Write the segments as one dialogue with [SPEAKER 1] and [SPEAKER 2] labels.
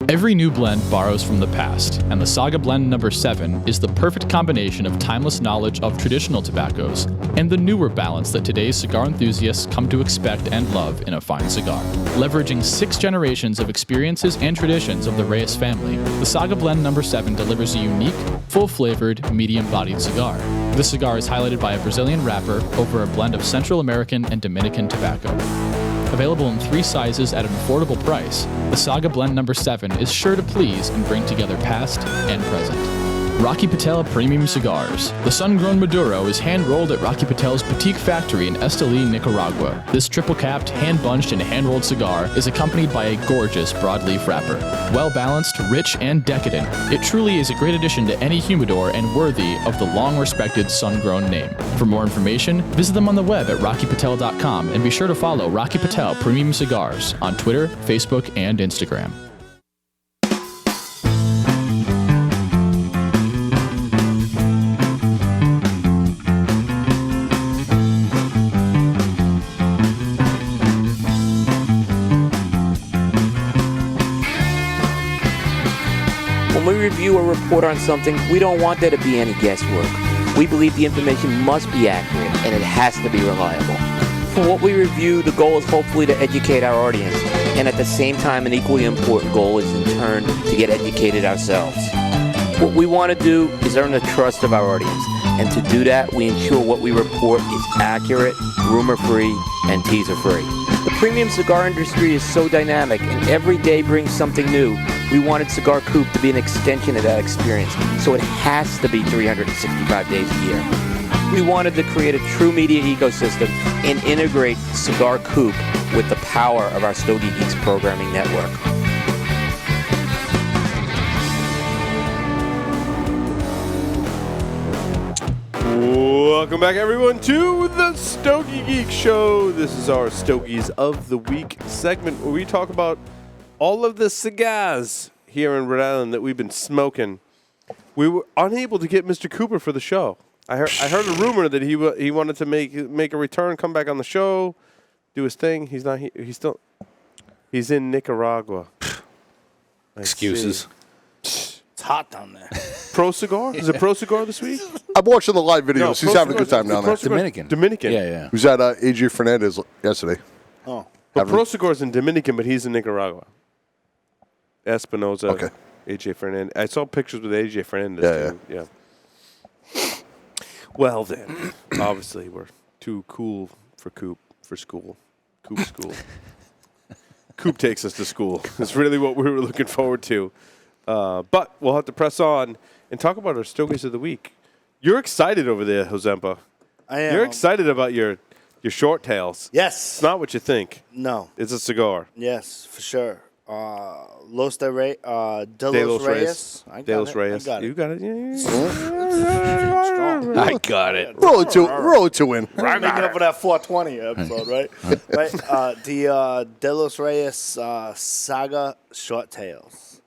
[SPEAKER 1] Every new blend borrows from the past, and the Saga Blend No. 7 is the perfect combination of timeless knowledge of traditional tobaccos and the newer balance that today's cigar enthusiasts come to expect and love in a fine cigar. Leveraging 6 generations of experiences and traditions of the Reyes family, the Saga Blend No. 7 delivers a unique, full-flavored, medium-bodied cigar. This cigar is highlighted by a Brazilian wrapper over a blend of Central American and Dominican tobacco. Available in 3 sizes at an affordable price, the Saga Blend No. 7 is sure to please and bring together past and present. Rocky Patel Premium Cigars. The sun-grown Maduro is hand-rolled at Rocky Patel's boutique factory in Esteli, Nicaragua. This triple-capped, hand-bunched, and hand-rolled cigar is accompanied by a gorgeous broadleaf wrapper. Well-balanced, rich, and decadent, it truly is a great addition to any humidor and worthy of the long-respected sun-grown name. For more information, visit them on the web at rockypatel.com and be sure to follow Rocky Patel Premium Cigars on Twitter, Facebook, and Instagram.
[SPEAKER 2] When we review or report on something, we don't want there to be any guesswork. We believe the information must be accurate and it has to be reliable. For what we review, the goal is hopefully to educate our audience, and at the same time, an equally important goal is in turn to get educated ourselves. What we want to do is earn the trust of our audience, and to do that, we ensure what we report is accurate, rumor-free, and teaser-free. The premium cigar industry is so dynamic, and every day brings something new. We wanted Cigar Coop to be an extension of that experience, so it has to be 365 days a year. We wanted to create a true media ecosystem and integrate Cigar Coop with the power of our Stogie Geeks programming network.
[SPEAKER 3] Welcome back, everyone, to the Stogie Geeks Show. This is our Stogies of the Week segment where we talk about all of the cigars here in Rhode Island that we've been smoking. We were unable to get Mr. Cooper for the show. I heard a rumor that he wanted to make a return, come back on the show, do his thing. He's not here. He's in Nicaragua.
[SPEAKER 4] Excuses.
[SPEAKER 5] It's hot down there.
[SPEAKER 3] Pro Cigar? Is it Pro Cigar this week?
[SPEAKER 6] I'm watching the live videos.
[SPEAKER 3] No,
[SPEAKER 6] He's
[SPEAKER 3] Pro
[SPEAKER 6] having a good
[SPEAKER 3] Cigar-
[SPEAKER 6] time down
[SPEAKER 3] Pro
[SPEAKER 6] there.
[SPEAKER 3] Cigar-
[SPEAKER 4] Dominican.
[SPEAKER 3] Dominican.
[SPEAKER 4] Yeah.
[SPEAKER 6] He was at AJ Fernandez yesterday.
[SPEAKER 5] Oh.
[SPEAKER 3] But Pro Cigar's in Dominican, but he's in Nicaragua. Espinoza.
[SPEAKER 6] Okay.
[SPEAKER 3] AJ Fernandez. I saw pictures with AJ Fernandez. Yeah. Well then, obviously we're too cool for school. Coop school. Coop takes us to school. It's really what we were looking forward to. But we'll have to press on and talk about our Stogies of the Week. You're excited over there, Jozempa.
[SPEAKER 5] I am.
[SPEAKER 3] You're excited about your short tails.
[SPEAKER 5] Yes.
[SPEAKER 3] It's not what you think.
[SPEAKER 5] No.
[SPEAKER 3] It's a cigar.
[SPEAKER 5] Yes, for sure. Los De Reyes.
[SPEAKER 3] De Los Reyes.
[SPEAKER 5] I got
[SPEAKER 3] De Los
[SPEAKER 5] it.
[SPEAKER 3] Reyes.
[SPEAKER 5] I got
[SPEAKER 3] You
[SPEAKER 5] it.
[SPEAKER 3] got it. Yeah.
[SPEAKER 5] Strong.
[SPEAKER 4] I got it.
[SPEAKER 6] Roll it to win.
[SPEAKER 5] Making up for that 420 episode, right? Right. The De Los Reyes Saga Short Tails.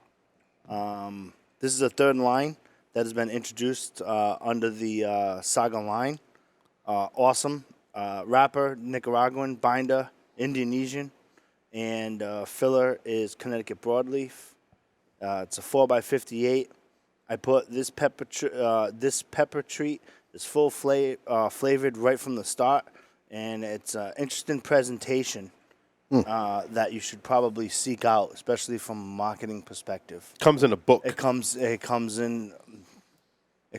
[SPEAKER 5] This is a third line that has been introduced under the Saga line. Awesome. Wrapper, Nicaraguan, binder, Indonesian, and filler is Connecticut broadleaf. It's a 4x58. I put this pepper treat is full flavored right from the start, and it's an interesting presentation that you should probably seek out, especially from a marketing perspective.
[SPEAKER 3] Comes in a book.
[SPEAKER 5] It comes in a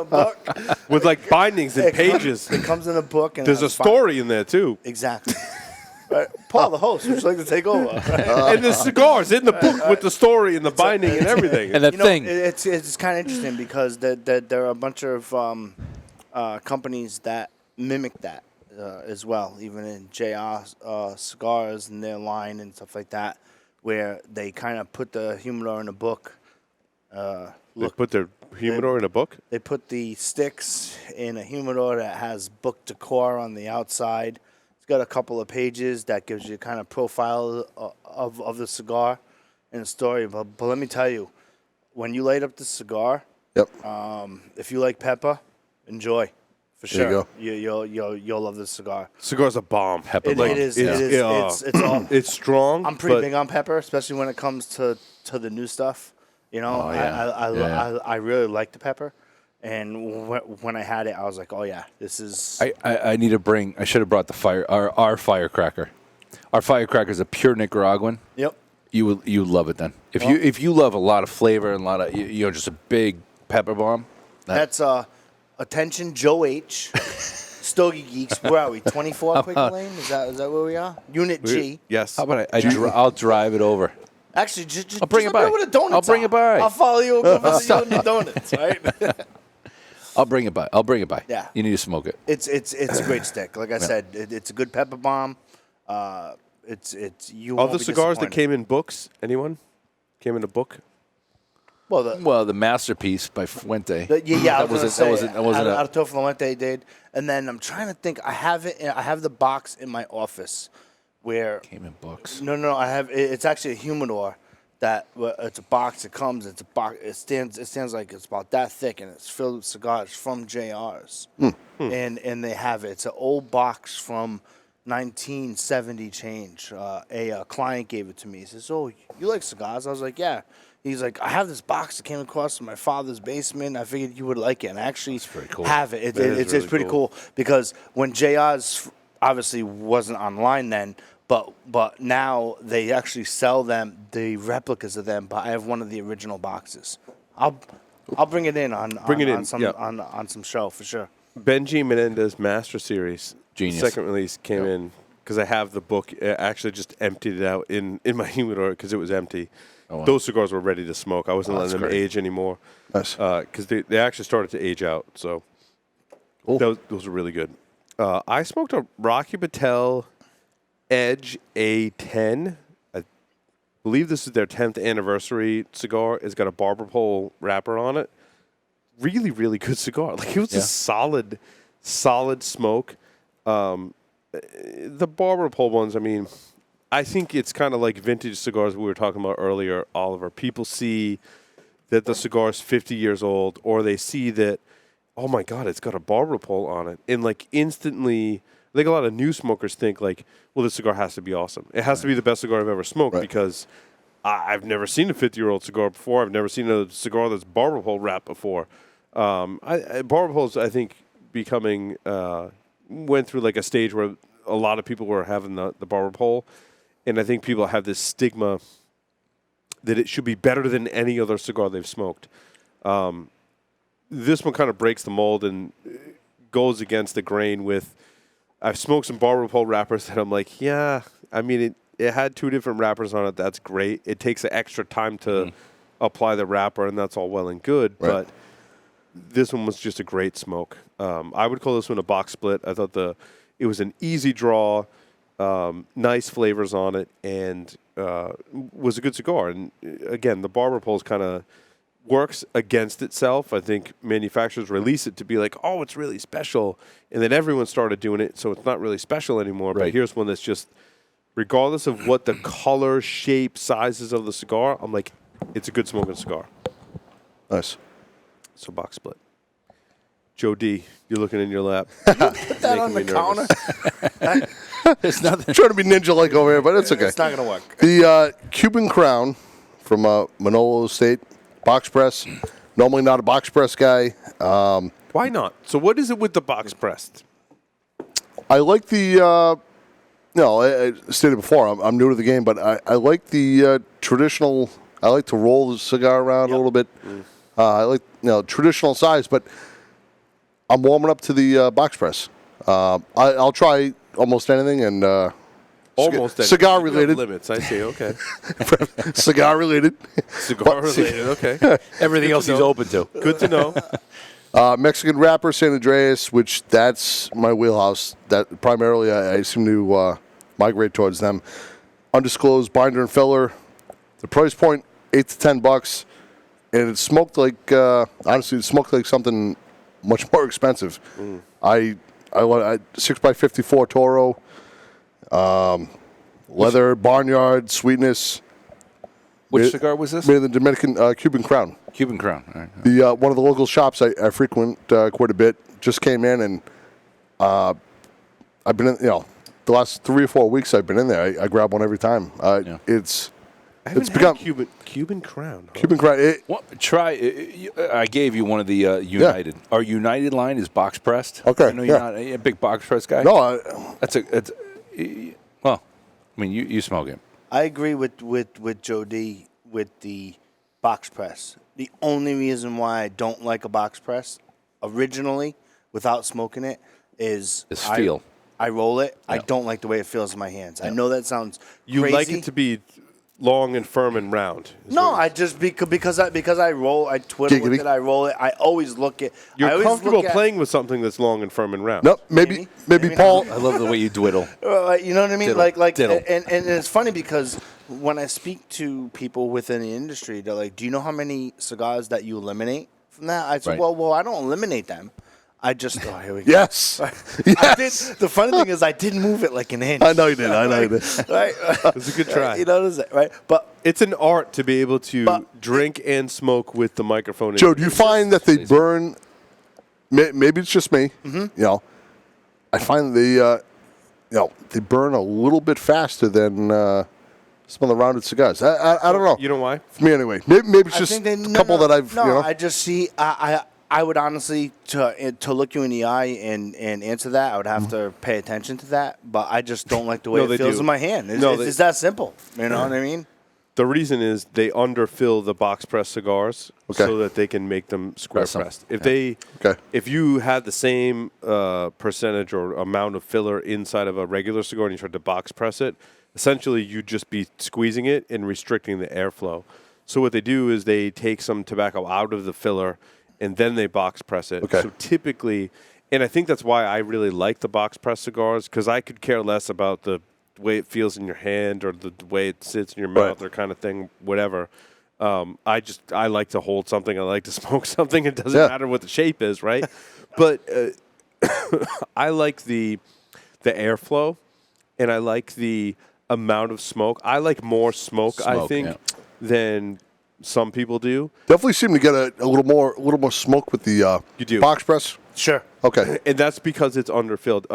[SPEAKER 5] book
[SPEAKER 3] With like bindings and pages.
[SPEAKER 5] It comes in a book, and
[SPEAKER 3] There's a story in there too.
[SPEAKER 5] Exactly. Right. Paul, the host, would you like to take over? Right?
[SPEAKER 3] And the cigars in the book with the story and the binding and everything.
[SPEAKER 4] And that thing.
[SPEAKER 5] It's kind of interesting because there are a bunch of companies that mimic that as well, even in JR Cigars and their line and stuff like that, where they kind of put the humidor in a book.
[SPEAKER 3] They put their humidor in a book?
[SPEAKER 5] They put the sticks in a humidor that has book decor on the outside. It's got a couple of pages that gives you kind of profile of the cigar and the story. But let me tell you, when you light up the cigar,
[SPEAKER 6] Yep.
[SPEAKER 5] if you like pepper, enjoy, for for
[SPEAKER 6] There
[SPEAKER 5] sure.
[SPEAKER 6] you
[SPEAKER 5] You'll love this cigar.
[SPEAKER 3] Cigar's a bomb.
[SPEAKER 4] Pepper
[SPEAKER 5] It
[SPEAKER 4] bomb.
[SPEAKER 5] is.
[SPEAKER 3] It's-
[SPEAKER 5] It is.
[SPEAKER 3] yeah.
[SPEAKER 5] It's all.
[SPEAKER 3] It's strong.
[SPEAKER 5] I'm pretty
[SPEAKER 3] but
[SPEAKER 5] big on pepper, especially when it comes to the new stuff. You know,
[SPEAKER 4] Oh, yeah.
[SPEAKER 5] I really like the pepper, and when I had it, I was like, oh yeah, this is.
[SPEAKER 4] I need to bring. I should have brought our firecracker. Our firecracker is a pure Nicaraguan.
[SPEAKER 5] Yep.
[SPEAKER 4] You love it then. If you love a lot of flavor and a lot of just a big pepper bomb.
[SPEAKER 5] That's attention, Joe H. Stogie Geeks. Where are we? 24 Quaker Lane. Is that where we are? Unit G.
[SPEAKER 3] Yes.
[SPEAKER 4] How about I'll drive it over.
[SPEAKER 5] Actually, just
[SPEAKER 4] I'll bring
[SPEAKER 5] just
[SPEAKER 4] it
[SPEAKER 5] let me
[SPEAKER 4] by.
[SPEAKER 5] know where the donuts
[SPEAKER 4] I'll bring
[SPEAKER 5] are.
[SPEAKER 4] it by.
[SPEAKER 5] I'll follow you and go visit you in the donuts, right?
[SPEAKER 4] I'll bring it by.
[SPEAKER 5] Yeah.
[SPEAKER 4] You need to smoke it.
[SPEAKER 5] It's a great stick. Like I said, it's a good pepper bomb. It's you.
[SPEAKER 3] All
[SPEAKER 5] won't
[SPEAKER 3] the
[SPEAKER 5] be
[SPEAKER 3] cigars that
[SPEAKER 5] disappointed.
[SPEAKER 3] came in books. Anyone? Came in a book?
[SPEAKER 5] Well,
[SPEAKER 4] The masterpiece by Fuente.
[SPEAKER 5] yeah, I
[SPEAKER 4] that
[SPEAKER 5] was
[SPEAKER 4] wasn't. That wasn't.
[SPEAKER 5] Arturo Fuente did, and then I'm trying to think. I have it. I have the box in my office where.
[SPEAKER 4] Came in books.
[SPEAKER 5] No. I have. It's actually a humidor. It's a box. It comes. It's a box. It stands like it's about that thick, and it's filled with cigars from JR's. And they have it. It's an old box from 1970 change. A client gave it to me. He says, "Oh, you like cigars?" I was like, "Yeah." He's like, "I have this box that came across from my father's basement. I figured you would like it." And I actually
[SPEAKER 4] pretty cool.
[SPEAKER 5] have it.
[SPEAKER 3] That is
[SPEAKER 5] It's
[SPEAKER 3] really
[SPEAKER 5] pretty
[SPEAKER 3] cool.
[SPEAKER 5] cool because when JR's obviously wasn't online then, but now they actually sell them, the replicas of them. But I have one of the original boxes. I'll bring it in on some show for sure.
[SPEAKER 3] Benji Menendez Master Series.
[SPEAKER 4] Genius.
[SPEAKER 3] Second release came in because I have the book. I actually just emptied it out in my humidor because it was empty.
[SPEAKER 4] Oh, wow.
[SPEAKER 3] Those cigars were ready to smoke. I wasn't letting them
[SPEAKER 4] great.
[SPEAKER 3] age anymore.
[SPEAKER 6] Nice.
[SPEAKER 3] Because they actually started to age out. So those were really good. I smoked a Rocky Patel Edge A10. I believe this is their 10th anniversary cigar. It's got a barber pole wrapper on it. Really, really good cigar. Like it was a solid smoke. The barber pole ones, I mean, I think it's kind of like vintage cigars we were talking about earlier, Oliver. People see that the cigar is 50 years old, or they see that, oh my God, it's got a barber pole on it. And like instantly, I think a lot of new smokers think like, well, this cigar has to be awesome. It has to be the best cigar I've ever smoked because I've never seen a 50-year-old cigar before. I've never seen a cigar that's barber pole wrapped before. Barber poles, I think, becoming went through like a stage where a lot of people were having the barber pole. And I think people have this stigma that it should be better than any other cigar they've smoked. This one kind of breaks the mold and goes against the grain with, I've smoked some barber pole wrappers that I'm like, yeah, I mean, it had 2 different wrappers on it. That's great. It takes an extra time to apply the wrapper, and that's all well and good.
[SPEAKER 6] Right.
[SPEAKER 3] But this one was just a great smoke. I would call this one a box split. I thought it was an easy draw. Nice flavors on it, and was a good cigar. And again, the barber poles kind of works against itself. I think manufacturers release it to be like, oh, it's really special, and then everyone started doing it, so it's not really special anymore.
[SPEAKER 4] Right.
[SPEAKER 3] But here's one that's just, regardless of what the color, shape, sizes of the cigar, I'm like, it's a good smoking cigar.
[SPEAKER 6] Nice.
[SPEAKER 3] So box split. Joe D, you're looking in your lap.
[SPEAKER 5] Put that on the
[SPEAKER 3] Making me
[SPEAKER 5] counter.
[SPEAKER 4] There's nothing.
[SPEAKER 6] Trying to be ninja-like over here, but it's okay.
[SPEAKER 5] It's not gonna work.
[SPEAKER 6] The Cuban Crown from Manolo Estate, box press. Normally not a box press guy.
[SPEAKER 3] Why not? So what is it with the box pressed?
[SPEAKER 6] I like the, I stated before, I'm new to the game, but I like the traditional, I like to roll the cigar around a little bit. I like, traditional size, but I'm warming up to the box press. I'll try almost anything, and
[SPEAKER 3] Almost
[SPEAKER 6] cigar
[SPEAKER 3] anything.
[SPEAKER 6] related.
[SPEAKER 3] Limits. I see. Okay.
[SPEAKER 6] Cigar related.
[SPEAKER 3] Cigar related. Okay.
[SPEAKER 4] Everything else he's open to.
[SPEAKER 3] Good to know.
[SPEAKER 6] Mexican wrapper, San Andreas, which that's my wheelhouse. That primarily I seem to migrate towards them. Undisclosed binder and filler. The price point $8 to $10, and it smoked like honestly, it smoked like something much more expensive. I 6x54 Toro, leather, barnyard, sweetness.
[SPEAKER 4] Which cigar was this?
[SPEAKER 6] Made in the Dominican Cuban Crown.
[SPEAKER 4] Cuban Crown. All right.
[SPEAKER 6] The one of the local shops I frequent quite a bit just came in, and I've been in, the last 3 or 4 weeks I've been in there. I grab one every time. It's become
[SPEAKER 3] Cuban Crown. Huh?
[SPEAKER 6] Cuban Crown.
[SPEAKER 4] I gave you one of the United. Our United line is box pressed.
[SPEAKER 6] Okay,
[SPEAKER 4] I know you're not a big box press guy.
[SPEAKER 6] No,
[SPEAKER 4] well, I mean, you smoke it.
[SPEAKER 5] I agree with Joe D with the box press. The only reason why I don't like a box press originally, without smoking it, is
[SPEAKER 4] feel.
[SPEAKER 5] I roll it. I don't like the way it feels in my hands. I know that sounds
[SPEAKER 3] You
[SPEAKER 5] crazy.
[SPEAKER 3] like it to be long and firm and round.
[SPEAKER 5] No, I just because I roll, I twiddle with it, I roll it. I always look at.
[SPEAKER 3] You're comfortable playing with something that's long and firm and round.
[SPEAKER 6] No, maybe Paul.
[SPEAKER 4] I love the way you dwiddle.
[SPEAKER 5] You know what I mean?
[SPEAKER 4] Diddle.
[SPEAKER 5] And it's funny because when I speak to people within the industry, they're like, "Do you know how many cigars that you eliminate from that?" I said,
[SPEAKER 4] Right.
[SPEAKER 5] "Well, I don't eliminate them. I just here we go."
[SPEAKER 6] Yes. Yes.
[SPEAKER 5] The funny thing is, I did move it like an inch.
[SPEAKER 6] I know you did. I know you did.
[SPEAKER 5] Right?
[SPEAKER 3] It's a good try.
[SPEAKER 5] You know what I'm saying, right? But
[SPEAKER 3] It's an art to be able to drink and smoke with the microphone.
[SPEAKER 6] Joe, do you find that they burn? Maybe it's just me.
[SPEAKER 5] Mm-hmm.
[SPEAKER 6] I find they burn a little bit faster than some of the rounded cigars. I don't know.
[SPEAKER 3] You know why?
[SPEAKER 6] For me anyway. Maybe it's
[SPEAKER 5] I
[SPEAKER 6] just
[SPEAKER 5] think
[SPEAKER 6] a couple that I've.
[SPEAKER 5] No, I just see. I would honestly to look you in the eye and answer that. I would have to pay attention to that. But I just don't like the way
[SPEAKER 3] No, they
[SPEAKER 5] it feels
[SPEAKER 3] do.
[SPEAKER 5] in my hand. It's that simple. You know what I mean?
[SPEAKER 3] The reason is they underfill the box press cigars
[SPEAKER 6] Okay.
[SPEAKER 3] so that they can make them square
[SPEAKER 4] Press 'em.
[SPEAKER 3] pressed.
[SPEAKER 6] Okay.
[SPEAKER 3] If you had the same percentage or amount of filler inside of a regular cigar and you tried to box press it, essentially you'd just be squeezing it and restricting the airflow. So what they do is they take some tobacco out of the filler and then they box press it.
[SPEAKER 6] Okay.
[SPEAKER 3] So typically, and I think that's why I really like the box press cigars, because I could care less about the way it feels in your hand or the way it sits in your mouth or kind of thing, whatever. I like to hold something. I like to smoke something. It doesn't matter what the shape is, right? But I like the airflow, and I like the amount of smoke. I like more smoke I think, than some people do.
[SPEAKER 6] Definitely seem to get a little more smoke with the
[SPEAKER 3] You do.
[SPEAKER 6] box press.
[SPEAKER 5] Sure.
[SPEAKER 6] Okay.
[SPEAKER 3] And that's because it's underfilled.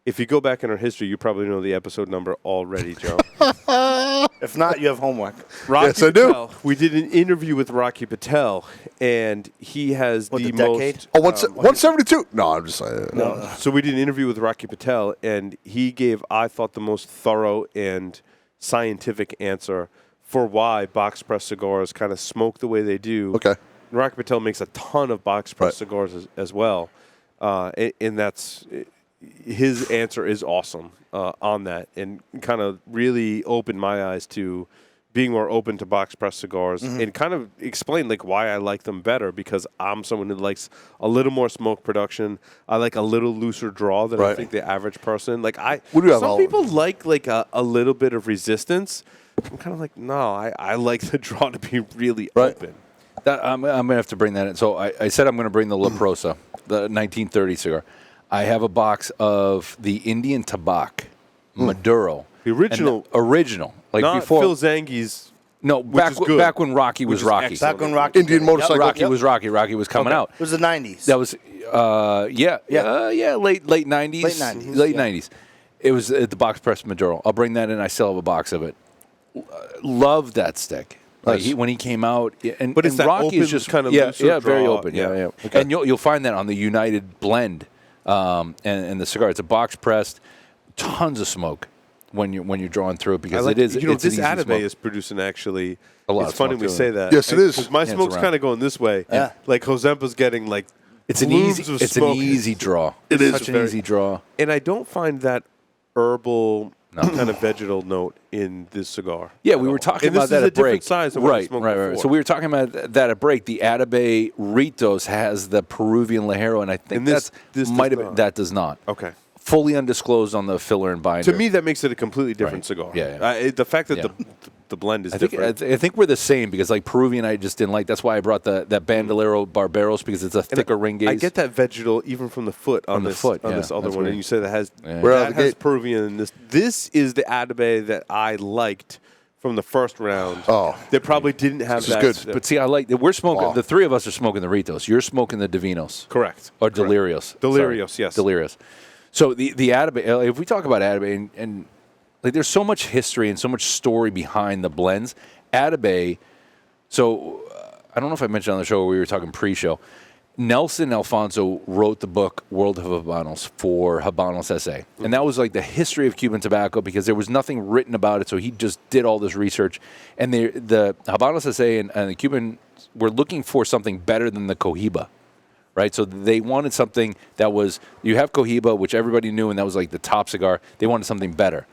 [SPEAKER 3] If you go back in our history, you probably know the episode number already, Joe.
[SPEAKER 5] If not, you have homework.
[SPEAKER 3] Rocky
[SPEAKER 6] Yes, I do.
[SPEAKER 3] Patel. We did an interview with Rocky Patel, and he has
[SPEAKER 5] What,
[SPEAKER 3] the
[SPEAKER 5] the decade?
[SPEAKER 3] most.
[SPEAKER 6] 172. No, I'm just saying.
[SPEAKER 3] No. So we did an interview with Rocky Patel, and he gave, I thought, the most thorough and scientific answer for why box press cigars kind of smoke the way they do.
[SPEAKER 6] Okay.
[SPEAKER 3] And Rocky Patel makes a ton of box press cigars as well, and that's his answer is awesome on that, and kind of really opened my eyes to being more open to box press cigars, and kind of explained like why I like them better, because I'm someone who likes a little more smoke production. I like a little looser draw than I think the average person. Like some people like a little bit of resistance. I'm kind of like, no, I like the draw to be really open.
[SPEAKER 4] I'm going to have to bring that in. So I said I'm going to bring the La Prosa, the 1930 cigar. I have a box of the Indian Tabac, Maduro.
[SPEAKER 3] The original.
[SPEAKER 4] Original. Like
[SPEAKER 3] Not
[SPEAKER 4] before.
[SPEAKER 3] Phil Zangi's.
[SPEAKER 4] No,
[SPEAKER 3] is good.
[SPEAKER 4] back when Rocky was Rocky.
[SPEAKER 5] Back when Rocky
[SPEAKER 6] Indian motorcycle.
[SPEAKER 4] Rocky was Rocky. Rocky was coming out.
[SPEAKER 5] It was the 90s.
[SPEAKER 4] That was, late 90s.
[SPEAKER 5] Late 90s,
[SPEAKER 4] Late
[SPEAKER 5] yeah.
[SPEAKER 4] 90s. It was at the box press Maduro. I'll bring that in. I still have a box of it. Love that stick. Like when he came out, and
[SPEAKER 3] But it's that
[SPEAKER 4] Rocky
[SPEAKER 3] open
[SPEAKER 4] is just
[SPEAKER 3] kind of
[SPEAKER 4] looser very
[SPEAKER 3] draw.
[SPEAKER 4] open.
[SPEAKER 3] Yeah.
[SPEAKER 4] Yeah.
[SPEAKER 3] Okay.
[SPEAKER 4] And you'll find that on the United blend, and the cigar. It's a box pressed, tons of smoke when you're drawing through it, because
[SPEAKER 3] I like,
[SPEAKER 4] it is.
[SPEAKER 3] You know,
[SPEAKER 4] it's an
[SPEAKER 3] this
[SPEAKER 4] easy
[SPEAKER 3] Atabey
[SPEAKER 4] smoke.
[SPEAKER 3] is producing actually.
[SPEAKER 4] A lot
[SPEAKER 3] it's
[SPEAKER 4] of
[SPEAKER 3] funny
[SPEAKER 4] smoke
[SPEAKER 3] we
[SPEAKER 4] too.
[SPEAKER 3] say that.
[SPEAKER 6] Yes, it is.
[SPEAKER 3] 'Cause my
[SPEAKER 4] Yeah, it's
[SPEAKER 3] smoke's
[SPEAKER 4] around.
[SPEAKER 3] kind of going this way.
[SPEAKER 5] Yeah.
[SPEAKER 3] Like Josempa's getting like.
[SPEAKER 4] It's an
[SPEAKER 3] plumes
[SPEAKER 4] easy.
[SPEAKER 3] of
[SPEAKER 4] It's
[SPEAKER 3] smoke.
[SPEAKER 4] an easy draw.
[SPEAKER 3] It is
[SPEAKER 4] such an
[SPEAKER 3] very-
[SPEAKER 4] easy draw.
[SPEAKER 3] And I don't find that herbal kind of vegetal note in this cigar.
[SPEAKER 4] Yeah,
[SPEAKER 3] at
[SPEAKER 4] we were
[SPEAKER 3] all.
[SPEAKER 4] talking
[SPEAKER 3] And
[SPEAKER 4] about
[SPEAKER 3] this
[SPEAKER 4] that
[SPEAKER 3] is a
[SPEAKER 4] at break.
[SPEAKER 3] different size than what we smoked
[SPEAKER 4] right.
[SPEAKER 3] before.
[SPEAKER 4] So we were talking about that at break. The Atabey Ritos has the Peruvian Lajero, and I think
[SPEAKER 3] And this does
[SPEAKER 4] might have
[SPEAKER 3] not.
[SPEAKER 4] that does not.
[SPEAKER 3] Okay.
[SPEAKER 4] Fully undisclosed on the filler and binder.
[SPEAKER 3] To me, that makes it a completely different
[SPEAKER 4] Right.
[SPEAKER 3] cigar.
[SPEAKER 4] Yeah.
[SPEAKER 3] The fact that
[SPEAKER 4] Yeah.
[SPEAKER 3] the blend is
[SPEAKER 4] I think
[SPEAKER 3] different.
[SPEAKER 4] I think we're the same, because like Peruvian, I just didn't like. That's why I brought that Bandolero Barberos, because it's a thicker ring gauge.
[SPEAKER 3] I get that vegetal even from the foot on
[SPEAKER 4] the
[SPEAKER 3] this
[SPEAKER 4] foot,
[SPEAKER 3] on
[SPEAKER 4] yeah,
[SPEAKER 3] this other
[SPEAKER 4] that's
[SPEAKER 3] one,
[SPEAKER 4] weird.
[SPEAKER 3] and you say that has
[SPEAKER 6] Right out
[SPEAKER 3] that
[SPEAKER 6] the
[SPEAKER 3] has
[SPEAKER 6] gate.
[SPEAKER 3] Peruvian. And this is the Atabey that I liked from the first round.
[SPEAKER 6] Oh.
[SPEAKER 3] They probably didn't have
[SPEAKER 6] This
[SPEAKER 3] that.
[SPEAKER 6] is good.
[SPEAKER 4] But see, I like that we're smoking.
[SPEAKER 6] Wow.
[SPEAKER 4] The three of us are smoking the Ritos. You're smoking the Divinos.
[SPEAKER 3] Correct.
[SPEAKER 4] Or Delirios.
[SPEAKER 3] Delirios,
[SPEAKER 4] Sorry.
[SPEAKER 3] yes.
[SPEAKER 4] Delirios. So the Atabey, if we talk about Atabey, and like there's so much history and so much story behind the blends. Atabey, so I don't know if I mentioned on the show, we were talking pre-show. Nelson Alfonso wrote the book World of Habanos for Habanos SA. And that was like the history of Cuban tobacco because there was nothing written about it, so he just did all this research. And the Habanos SA and the Cuban were looking for something better than the Cohiba, right? So they wanted something that was, you have Cohiba, which everybody knew, and that was like the top cigar. They wanted something better.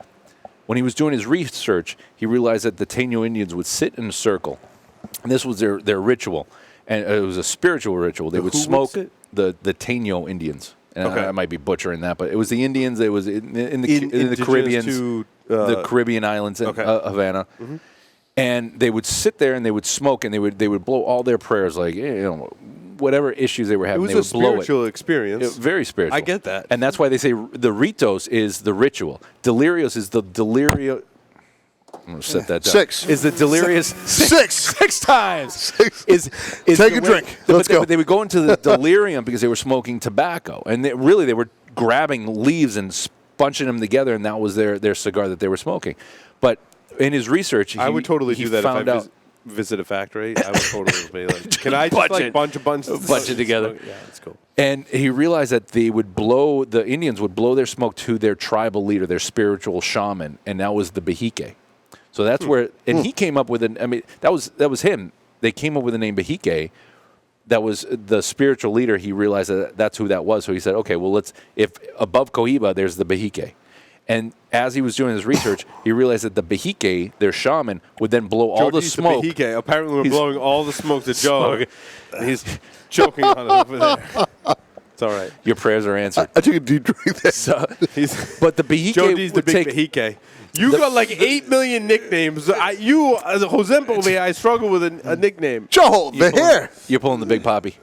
[SPEAKER 4] When he was doing his research, he realized that the Taino Indians would sit in a circle, and this was their ritual. And it was a spiritual ritual. They would smoke the Taino Indians. And I might be butchering that, but it was the Indians. It was in the Caribbean, the Caribbean islands in Havana. Mm-hmm. And they would sit there and they would smoke and they would blow all their prayers, like whatever issues they were having.
[SPEAKER 3] It was a spiritual experience.
[SPEAKER 4] Very spiritual.
[SPEAKER 3] I get that.
[SPEAKER 4] And that's why they say the Ritos is the ritual. Delirios is the delirio. I'm going to set that down.
[SPEAKER 6] 6.
[SPEAKER 4] Is the delirious
[SPEAKER 6] 6.
[SPEAKER 4] 6 times.
[SPEAKER 6] 6.
[SPEAKER 4] Is
[SPEAKER 6] Take a drink. Let's go.
[SPEAKER 4] They would go into the delirium because they were smoking tobacco. And they were grabbing leaves and bunching them together, and that was their cigar that they were smoking. But in his research,
[SPEAKER 3] I would totally do that if I visit a factory. I would totally be like, can I just like bunch it together? Yeah, that's cool.
[SPEAKER 4] And he realized that the Indians would blow their smoke to their tribal leader, their spiritual shaman, and that was the Bejique. So that's where, and he came up with that was him. They came up with the name Bejique. That was the spiritual leader. He realized that that's who that was. So he said, okay, well, if above Cohiba, there's the Bejique. And as he was doing his research, he realized that the Bejique, their shaman, would then blow all the smoke.
[SPEAKER 3] The Bejique. Apparently, we're blowing all the smoke to Joe. He's choking on it over there. It's all right.
[SPEAKER 4] Your prayers are answered.
[SPEAKER 6] I took a deep drink there.
[SPEAKER 4] But the Bejique
[SPEAKER 3] Joe D's the big Bejique. You got like 8 million nicknames. As a Josempo, I struggle with a nickname.
[SPEAKER 6] Joe, the hair.
[SPEAKER 4] You're pulling the big poppy.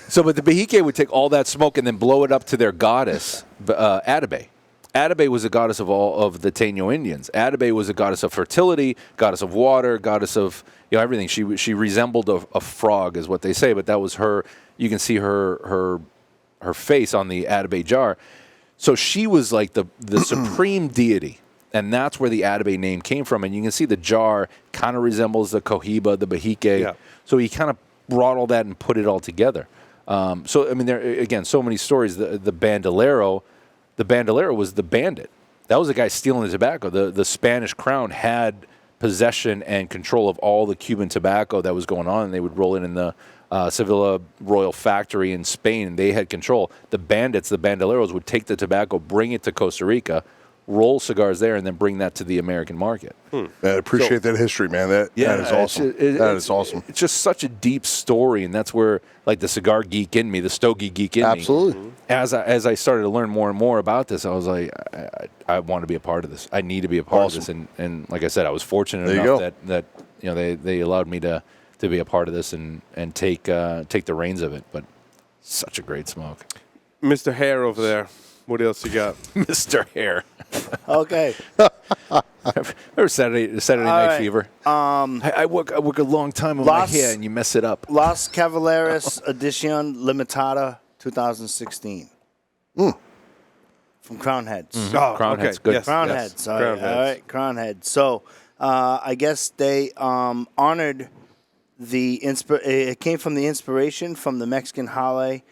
[SPEAKER 4] So, but the Bejique would take all that smoke and then blow it up to their goddess, Atabey. Atabey was a goddess of all of the Taino Indians. Atabey was a goddess of fertility, goddess of water, goddess of everything. She resembled a frog, is what they say. But that was her. You can see her face on the Atabey jar. So she was like the supreme deity. And that's where the Atabey name came from. And you can see the jar kind of resembles the Cohiba, the Bejique. Yeah. So he kind of brought all that and put it all together. So, I mean, there again, so many stories. The Bandolero was the bandit. That was the guy stealing the tobacco. The Spanish crown had possession and control of all the Cuban tobacco that was going on. And they would roll it in the Sevilla Royal Factory in Spain. And they had control. The bandits, the Bandoleros, would take the tobacco, bring it to Costa Rica, roll cigars there, and then bring that to the American market.
[SPEAKER 6] Man, I appreciate that history, man. That is awesome. That is awesome.
[SPEAKER 4] It's just such a deep story, and that's where, like, the cigar geek in me, the Stogie geek in me.
[SPEAKER 6] Absolutely.
[SPEAKER 4] As I started to learn more and more about this, I was like, I want to be a part of this. I need to be a part of this. And like I said, I was fortunate enough that they allowed me to be a part of this and take the reins of it. But such a great smoke.
[SPEAKER 3] Mr. Hare over there. What else you got?
[SPEAKER 4] Mr. Hare.
[SPEAKER 5] Okay.
[SPEAKER 4] Remember Saturday Night Fever? I work a long time on my hair, and you mess it up.
[SPEAKER 5] Los Cavaleros Edition Limitada 2016. From Crown Heads.
[SPEAKER 3] Oh,
[SPEAKER 4] Crown Heads, good.
[SPEAKER 3] Yes,
[SPEAKER 5] Crown
[SPEAKER 3] yes.
[SPEAKER 5] Heads. All right, Crown Heads. So I guess they honored it came from the inspiration from the Mexican holiday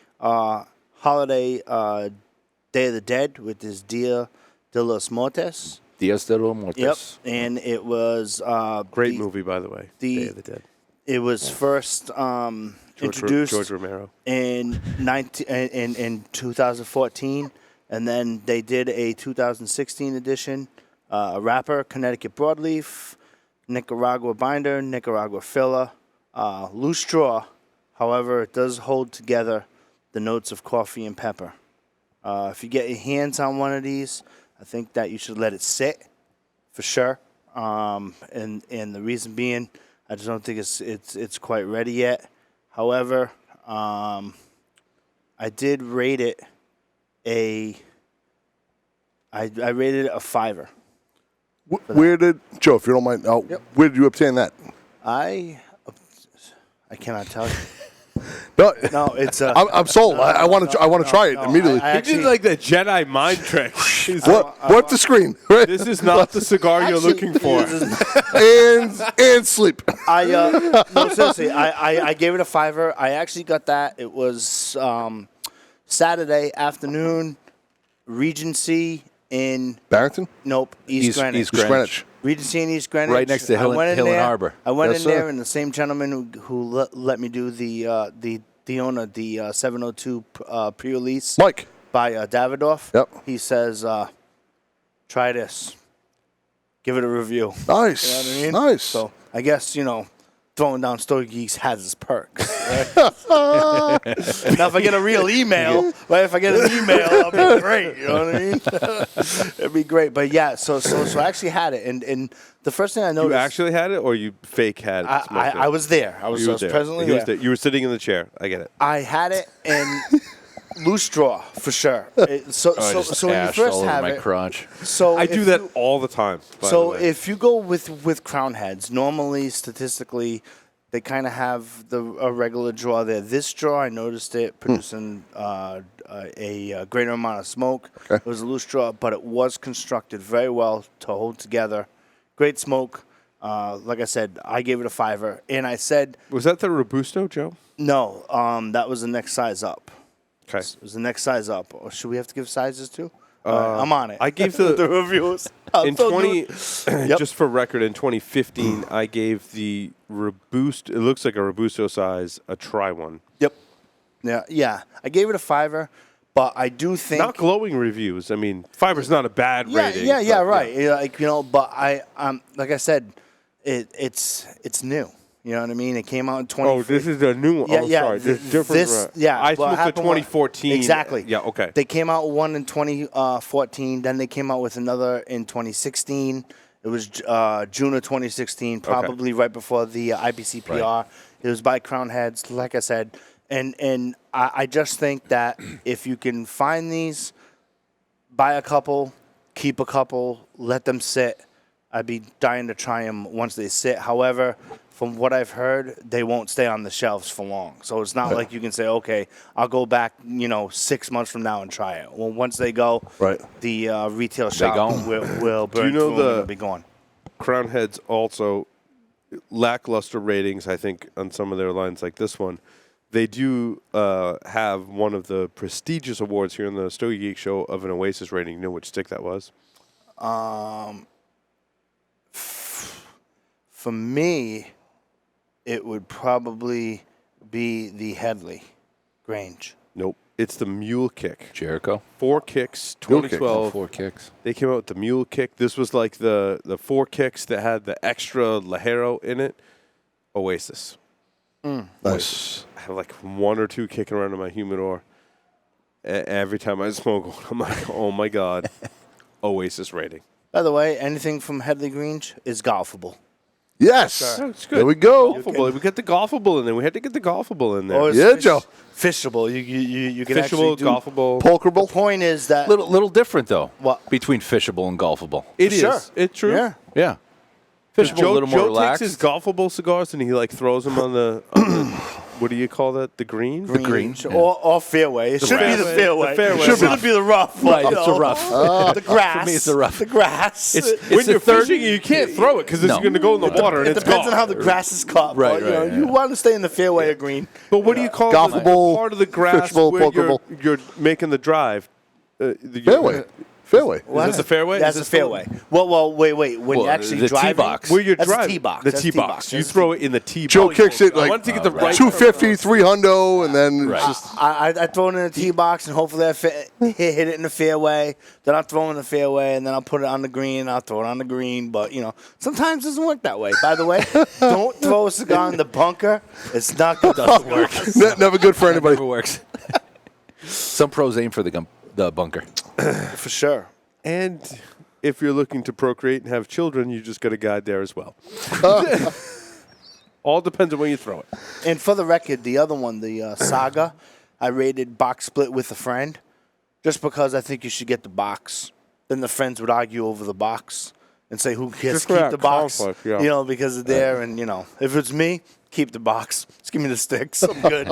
[SPEAKER 5] Day of the Dead, with his Dia de los Muertos.
[SPEAKER 4] Dias de los Muertos.
[SPEAKER 5] Yep, and it was
[SPEAKER 3] Great movie, by the way. Day of the Dead.
[SPEAKER 5] It was first introduced
[SPEAKER 3] George Romero
[SPEAKER 5] in 2014, and then they did a 2016 edition. A wrapper, Connecticut broadleaf, Nicaragua binder, Nicaragua filler, loose straw. However, it does hold together the notes of coffee and pepper. If you get your hands on one of these, I think that you should let it sit for sure. And the reason being, I just don't think it's quite ready yet. However, I did rate it I rated it a 5.
[SPEAKER 6] Where did Joe, if you don't mind, where did you obtain that?
[SPEAKER 5] I cannot tell you.
[SPEAKER 6] No,
[SPEAKER 5] No, it's
[SPEAKER 6] I'm sold. I want to try it immediately.
[SPEAKER 5] I
[SPEAKER 3] He did like the Jedi mind trick.
[SPEAKER 6] What's the screen? Right?
[SPEAKER 3] This is not the cigar you're looking for.
[SPEAKER 6] and sleep.
[SPEAKER 5] No, seriously, I gave it a $5. I actually got that. It was Saturday afternoon, Regency in
[SPEAKER 6] Barrington?
[SPEAKER 5] East Greenwich.
[SPEAKER 4] East Greenwich.
[SPEAKER 5] Regency in East Greenwich.
[SPEAKER 4] Right next to Hill and Harbor.
[SPEAKER 5] I went
[SPEAKER 6] Yes,
[SPEAKER 5] in there,
[SPEAKER 6] sir.
[SPEAKER 5] and the same gentleman who let me do the owner, the 702 pre-release
[SPEAKER 6] Mike.
[SPEAKER 5] by Davidoff.
[SPEAKER 6] Yep.
[SPEAKER 5] He says, try this. Give it a review.
[SPEAKER 6] Nice.
[SPEAKER 5] You know what I mean?
[SPEAKER 6] Nice.
[SPEAKER 5] So I guess, throwing down Stogie Geeks has its perks. Right? Now, if I get a real email, right? If I get an email, that'll be great. You know what I mean? It'd be great. But yeah, so I actually had it, and the first thing I noticed,
[SPEAKER 3] You actually had it, or you fake had it?
[SPEAKER 5] I was there. I was
[SPEAKER 3] there.
[SPEAKER 5] presently
[SPEAKER 3] He was
[SPEAKER 5] there.
[SPEAKER 3] You were sitting in the chair. I get it.
[SPEAKER 5] I had it, and loose draw for sure. So when you first
[SPEAKER 4] all over
[SPEAKER 5] have
[SPEAKER 4] my
[SPEAKER 5] it,
[SPEAKER 4] crotch.
[SPEAKER 5] so
[SPEAKER 3] I
[SPEAKER 5] if
[SPEAKER 3] do that
[SPEAKER 5] you-
[SPEAKER 3] all the time. by the
[SPEAKER 5] So
[SPEAKER 3] way.
[SPEAKER 5] if you go with crown heads, normally statistically, they kind of have a regular draw there. This draw, I noticed it producing a greater amount of smoke.
[SPEAKER 6] Okay.
[SPEAKER 5] It was a loose draw, but it was constructed very well to hold together. Great smoke. Like I said, I gave it a $5, and I said
[SPEAKER 3] was that the Robusto, Joe?
[SPEAKER 5] no. That was the next size up.
[SPEAKER 3] Okay.
[SPEAKER 5] It was the next size up. Or should we have to give sizes too? All right, I'm on it.
[SPEAKER 3] I gave the
[SPEAKER 5] reviews.
[SPEAKER 3] in 20
[SPEAKER 5] Yep.
[SPEAKER 3] just for record in 2015 I gave the Robusto, it looks like a Robusto size, a try one.
[SPEAKER 5] Yep. Yeah. I gave it a $5, but I do think
[SPEAKER 3] Not glowing reviews. I mean, $5's not a bad rating.
[SPEAKER 5] Yeah,
[SPEAKER 3] but,
[SPEAKER 5] right. Yeah, but I like I said, it's new. You know what I mean? It came out in 20.
[SPEAKER 3] Oh, this is a new one.
[SPEAKER 5] Yeah,
[SPEAKER 3] Oh,
[SPEAKER 5] yeah.
[SPEAKER 3] sorry. There's different. I
[SPEAKER 5] what
[SPEAKER 3] looked at
[SPEAKER 5] happened was-
[SPEAKER 3] 2014.
[SPEAKER 5] Exactly.
[SPEAKER 3] Yeah, okay.
[SPEAKER 5] They came out with one in 2014. Then they came out with another in 2016. It was June of 2016, probably right before the IPCPR.
[SPEAKER 4] Right.
[SPEAKER 5] It was by Crown Heads, like I said. And I just think that if you can find these, buy a couple, keep a couple, let them sit. I'd be dying to try them once they sit. However, from what I've heard, they won't stay on the shelves for long. So it's not like you can say, okay, I'll go back, 6 months from now and try it. Well, once they go,
[SPEAKER 6] Right.
[SPEAKER 5] the retail shop
[SPEAKER 4] gone.
[SPEAKER 5] will burn
[SPEAKER 3] you know
[SPEAKER 5] through 'em and
[SPEAKER 3] the-
[SPEAKER 5] it'll be gone.
[SPEAKER 3] Crown Heads also lackluster ratings, I think, on some of their lines like this one. They do have one of the prestigious awards here in the Stogie Geek Show of an Oasis rating. You know which stick that was?
[SPEAKER 5] For me, it would probably be the Headley Grange.
[SPEAKER 3] Nope. It's the Mule Kick.
[SPEAKER 4] Jericho.
[SPEAKER 3] 4 kicks,
[SPEAKER 6] Mule Kick.
[SPEAKER 3] 2012.
[SPEAKER 4] 4 kicks.
[SPEAKER 3] They came out with the Mule Kick. This was like the 4 kicks that had the extra Lajero in it. Oasis.
[SPEAKER 6] Nice.
[SPEAKER 3] I have like 1 or 2 kicking around in my humidor. Every time I smoke one, I'm like, oh my God. Oasis rating.
[SPEAKER 5] By the way, anything from Headley Grange is golfable.
[SPEAKER 6] Yes.
[SPEAKER 3] Oh, it's good.
[SPEAKER 6] There we go.
[SPEAKER 3] Golfable. We get the golfable in there. We had to get the golfable in there.
[SPEAKER 5] Or it's
[SPEAKER 6] Yeah, Joe.
[SPEAKER 5] Fishable. You can
[SPEAKER 3] Fishable,
[SPEAKER 5] actually do.
[SPEAKER 3] golfable.
[SPEAKER 5] The
[SPEAKER 6] Polkerable.
[SPEAKER 5] point is that
[SPEAKER 4] Little different though.
[SPEAKER 5] What?
[SPEAKER 4] Between fishable and golfable.
[SPEAKER 3] It is.
[SPEAKER 5] Sure.
[SPEAKER 3] It's true.
[SPEAKER 5] Yeah.
[SPEAKER 4] Yeah. Fishable
[SPEAKER 3] Joe,
[SPEAKER 4] a little more
[SPEAKER 3] Joe
[SPEAKER 4] relaxed.
[SPEAKER 3] takes his golfable cigars and he like throws them on the what do you call that? The green?
[SPEAKER 4] green.
[SPEAKER 5] or fairway. It should be the fairway.
[SPEAKER 3] The fairway.
[SPEAKER 5] It shouldn't be the rough.
[SPEAKER 4] Right,
[SPEAKER 5] you
[SPEAKER 4] it's
[SPEAKER 5] know.
[SPEAKER 4] the rough.
[SPEAKER 5] The grass.
[SPEAKER 4] For me, it's the rough.
[SPEAKER 5] The grass.
[SPEAKER 3] When
[SPEAKER 4] the
[SPEAKER 3] you're
[SPEAKER 4] third-
[SPEAKER 3] fishing, you can't throw it because it's
[SPEAKER 4] No.
[SPEAKER 3] going to go in the water and
[SPEAKER 5] It
[SPEAKER 3] it's
[SPEAKER 5] depends
[SPEAKER 3] gone.
[SPEAKER 5] on how the grass is cut.
[SPEAKER 4] Right,
[SPEAKER 5] but,
[SPEAKER 4] right,
[SPEAKER 5] You
[SPEAKER 4] yeah.
[SPEAKER 5] want to stay in the fairway of green.
[SPEAKER 3] But what do you call
[SPEAKER 6] Golfable,
[SPEAKER 3] the part of the grass
[SPEAKER 6] fishable,
[SPEAKER 3] where
[SPEAKER 6] pokerable.
[SPEAKER 3] you're making the drive?
[SPEAKER 6] Fairway. Fairway.
[SPEAKER 3] Is it the fairway?
[SPEAKER 5] That's
[SPEAKER 3] Is
[SPEAKER 5] the
[SPEAKER 3] it still-
[SPEAKER 5] fairway. Well, wait. When
[SPEAKER 4] Well,
[SPEAKER 5] you actually
[SPEAKER 4] the tee
[SPEAKER 5] drive
[SPEAKER 4] box.
[SPEAKER 3] Where you're
[SPEAKER 5] that's
[SPEAKER 3] driving.
[SPEAKER 5] a tee box.
[SPEAKER 3] The
[SPEAKER 5] That's
[SPEAKER 3] tee
[SPEAKER 5] tee
[SPEAKER 3] box. You
[SPEAKER 5] That's
[SPEAKER 3] throw it in the tee box.
[SPEAKER 6] Joe kicks it
[SPEAKER 3] I
[SPEAKER 6] like
[SPEAKER 3] want to get the right
[SPEAKER 6] 250, 300, and then
[SPEAKER 4] Right.
[SPEAKER 6] it's just
[SPEAKER 5] I throw it in the tee box and hopefully I hit it in the fairway. Then I'll throw it in the fairway and then I'll put it on the green. I'll throw it on the green. But, sometimes it doesn't work that way. By the way, don't throw a cigar in the bunker. It's not good. Doesn't work.
[SPEAKER 6] never good for anybody.
[SPEAKER 4] Never works. Some pros aim for the bunker.
[SPEAKER 5] For sure.
[SPEAKER 3] And if you're looking to procreate and have children, you just got a guide there as well. All depends on where you throw it.
[SPEAKER 5] And for the record, the other one, the Saga, I rated box split with a friend just because I think you should get the box. Then the friends would argue over the box. and say who gets
[SPEAKER 3] Just
[SPEAKER 5] to
[SPEAKER 3] for
[SPEAKER 5] keep
[SPEAKER 3] that
[SPEAKER 5] the box.
[SPEAKER 3] conflict, yeah.
[SPEAKER 5] You know, because it's there, and if it's me, keep the box. Just give me the sticks. I'm good.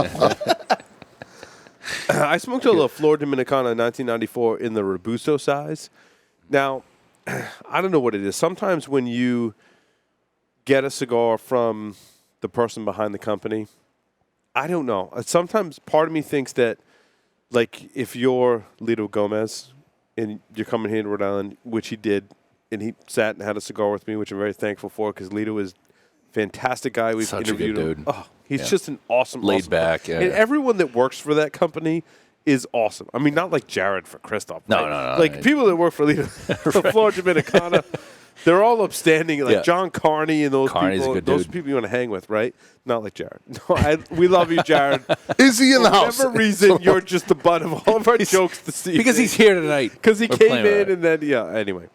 [SPEAKER 3] I smoked a La Flor Dominicana in 1994 in the Robusto size. Now, I don't know what it is. Sometimes when you get a cigar from the person behind the company, I don't know. Sometimes part of me thinks that, like, if you're Lito Gomez and you're coming here to Rhode Island, which he did, and he sat and had a cigar with me, which I'm very thankful for because Lito is a fantastic guy. We've
[SPEAKER 4] Such a
[SPEAKER 3] interviewed
[SPEAKER 4] good
[SPEAKER 3] him.
[SPEAKER 4] dude.
[SPEAKER 3] Oh, he's just an awesome,
[SPEAKER 4] Laid
[SPEAKER 3] awesome
[SPEAKER 4] back,
[SPEAKER 3] guy.
[SPEAKER 4] yeah.
[SPEAKER 3] And everyone that works for that company is awesome. I mean, not like Jared for Christoph.
[SPEAKER 4] No,
[SPEAKER 3] right?
[SPEAKER 4] no.
[SPEAKER 3] Like people that work for Lito, the Flor Dominicana, they're all upstanding. Like
[SPEAKER 4] Yeah.
[SPEAKER 3] John Carney and those
[SPEAKER 4] Carney's a
[SPEAKER 3] people.
[SPEAKER 4] good
[SPEAKER 3] Those
[SPEAKER 4] dude.
[SPEAKER 3] people you want to hang with, right? Not like Jared. No, we love you, Jared.
[SPEAKER 6] Is he in the
[SPEAKER 3] For
[SPEAKER 6] house?
[SPEAKER 3] whatever reason, you're just the butt of all of our jokes this evening.
[SPEAKER 4] Because he's here tonight.
[SPEAKER 3] Because he
[SPEAKER 4] We're
[SPEAKER 3] came
[SPEAKER 4] playing with
[SPEAKER 3] in
[SPEAKER 4] that.
[SPEAKER 3] and then, anyway.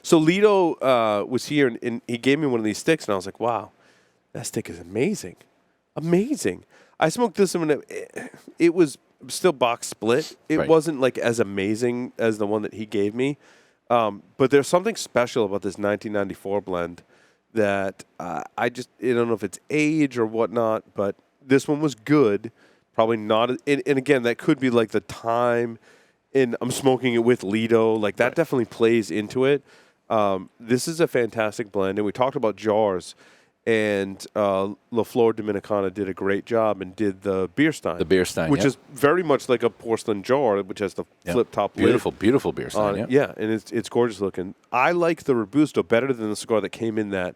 [SPEAKER 3] So Lito was here, and he gave me one of these sticks, and I was like, wow, that stick is amazing. Amazing. I smoked this one. It was still box split. It
[SPEAKER 4] Right.
[SPEAKER 3] wasn't like as amazing as the one that he gave me. But there's something special about this 1994 blend that I don't know if it's age or whatnot, but this one was good. Probably not. And again, that could be like the time, and I'm smoking it with Lito. Like that definitely plays into it. This is a fantastic blend, and we talked about jars. And La Flor Dominicana did a great job and did the beer stein.
[SPEAKER 4] The beer stein,
[SPEAKER 3] which
[SPEAKER 4] yeah.
[SPEAKER 3] is very much like a porcelain jar, which has the flip top lid.
[SPEAKER 4] Beautiful beer stein.
[SPEAKER 3] on it. Yeah, and it's gorgeous looking. I like the Robusto better than the cigar that came in that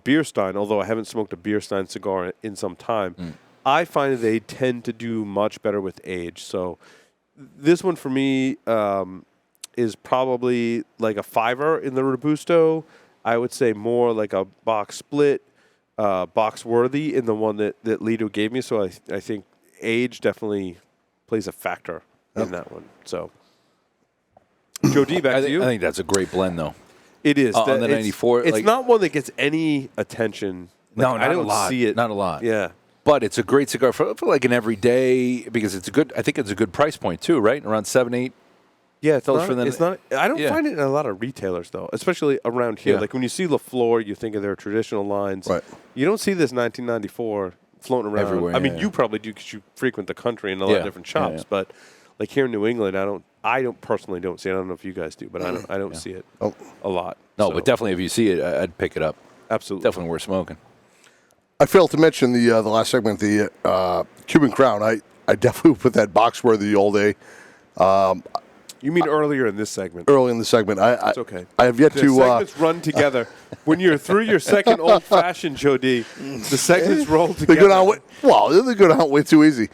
[SPEAKER 3] beer stein, although I haven't smoked a beer stein cigar in some time. I find that they tend to do much better with age. So this one for me is probably like a 5er in the Robusto. I would say more like a box split, box worthy in the one that Lito gave me. So I think age definitely plays a factor in that one. So, Joe D, back to you.
[SPEAKER 4] I think that's a great blend, though.
[SPEAKER 3] It is.
[SPEAKER 4] On the 94,
[SPEAKER 3] It's
[SPEAKER 4] like-
[SPEAKER 3] not one that gets any attention. Like,
[SPEAKER 4] No, not
[SPEAKER 3] I
[SPEAKER 4] a
[SPEAKER 3] don't
[SPEAKER 4] lot.
[SPEAKER 3] see it.
[SPEAKER 4] Not a lot.
[SPEAKER 3] Yeah.
[SPEAKER 4] But it's a great cigar for like an everyday, because it's a good. I think it's a good price point too, right? Around $7-8.
[SPEAKER 3] Yeah, it's
[SPEAKER 4] Those
[SPEAKER 3] not,
[SPEAKER 4] for them-
[SPEAKER 3] it's not. I don't
[SPEAKER 4] Yeah.
[SPEAKER 3] find it in a lot of retailers though, especially around here.
[SPEAKER 4] Yeah.
[SPEAKER 3] Like when you see La Flor, you think of their traditional lines.
[SPEAKER 6] Right.
[SPEAKER 3] You don't see this 1994 floating around.
[SPEAKER 4] Everywhere,
[SPEAKER 3] I mean,
[SPEAKER 4] yeah.
[SPEAKER 3] you probably do because you frequent the country and a lot of
[SPEAKER 4] Yeah.
[SPEAKER 3] different
[SPEAKER 4] Yeah,
[SPEAKER 3] shops.
[SPEAKER 4] yeah.
[SPEAKER 3] But like here in New England, I don't personally don't see it. I don't know if you guys do, but I don't see it a lot.
[SPEAKER 4] No,
[SPEAKER 3] So,
[SPEAKER 4] but definitely if you see it, I'd pick it up.
[SPEAKER 3] absolutely.
[SPEAKER 4] Definitely worth smoking.
[SPEAKER 6] I failed to mention the last segment, the Cuban Crown. I definitely would put that box worthy all day.
[SPEAKER 3] You mean earlier in this segment?
[SPEAKER 6] Early in the segment,
[SPEAKER 3] It's okay.
[SPEAKER 6] I have yet
[SPEAKER 3] The
[SPEAKER 6] to.
[SPEAKER 3] segments run together. When you're through your second old fashioned, Joe D, the segments roll
[SPEAKER 6] They
[SPEAKER 3] together.
[SPEAKER 6] go down. Well, they go down way too easy.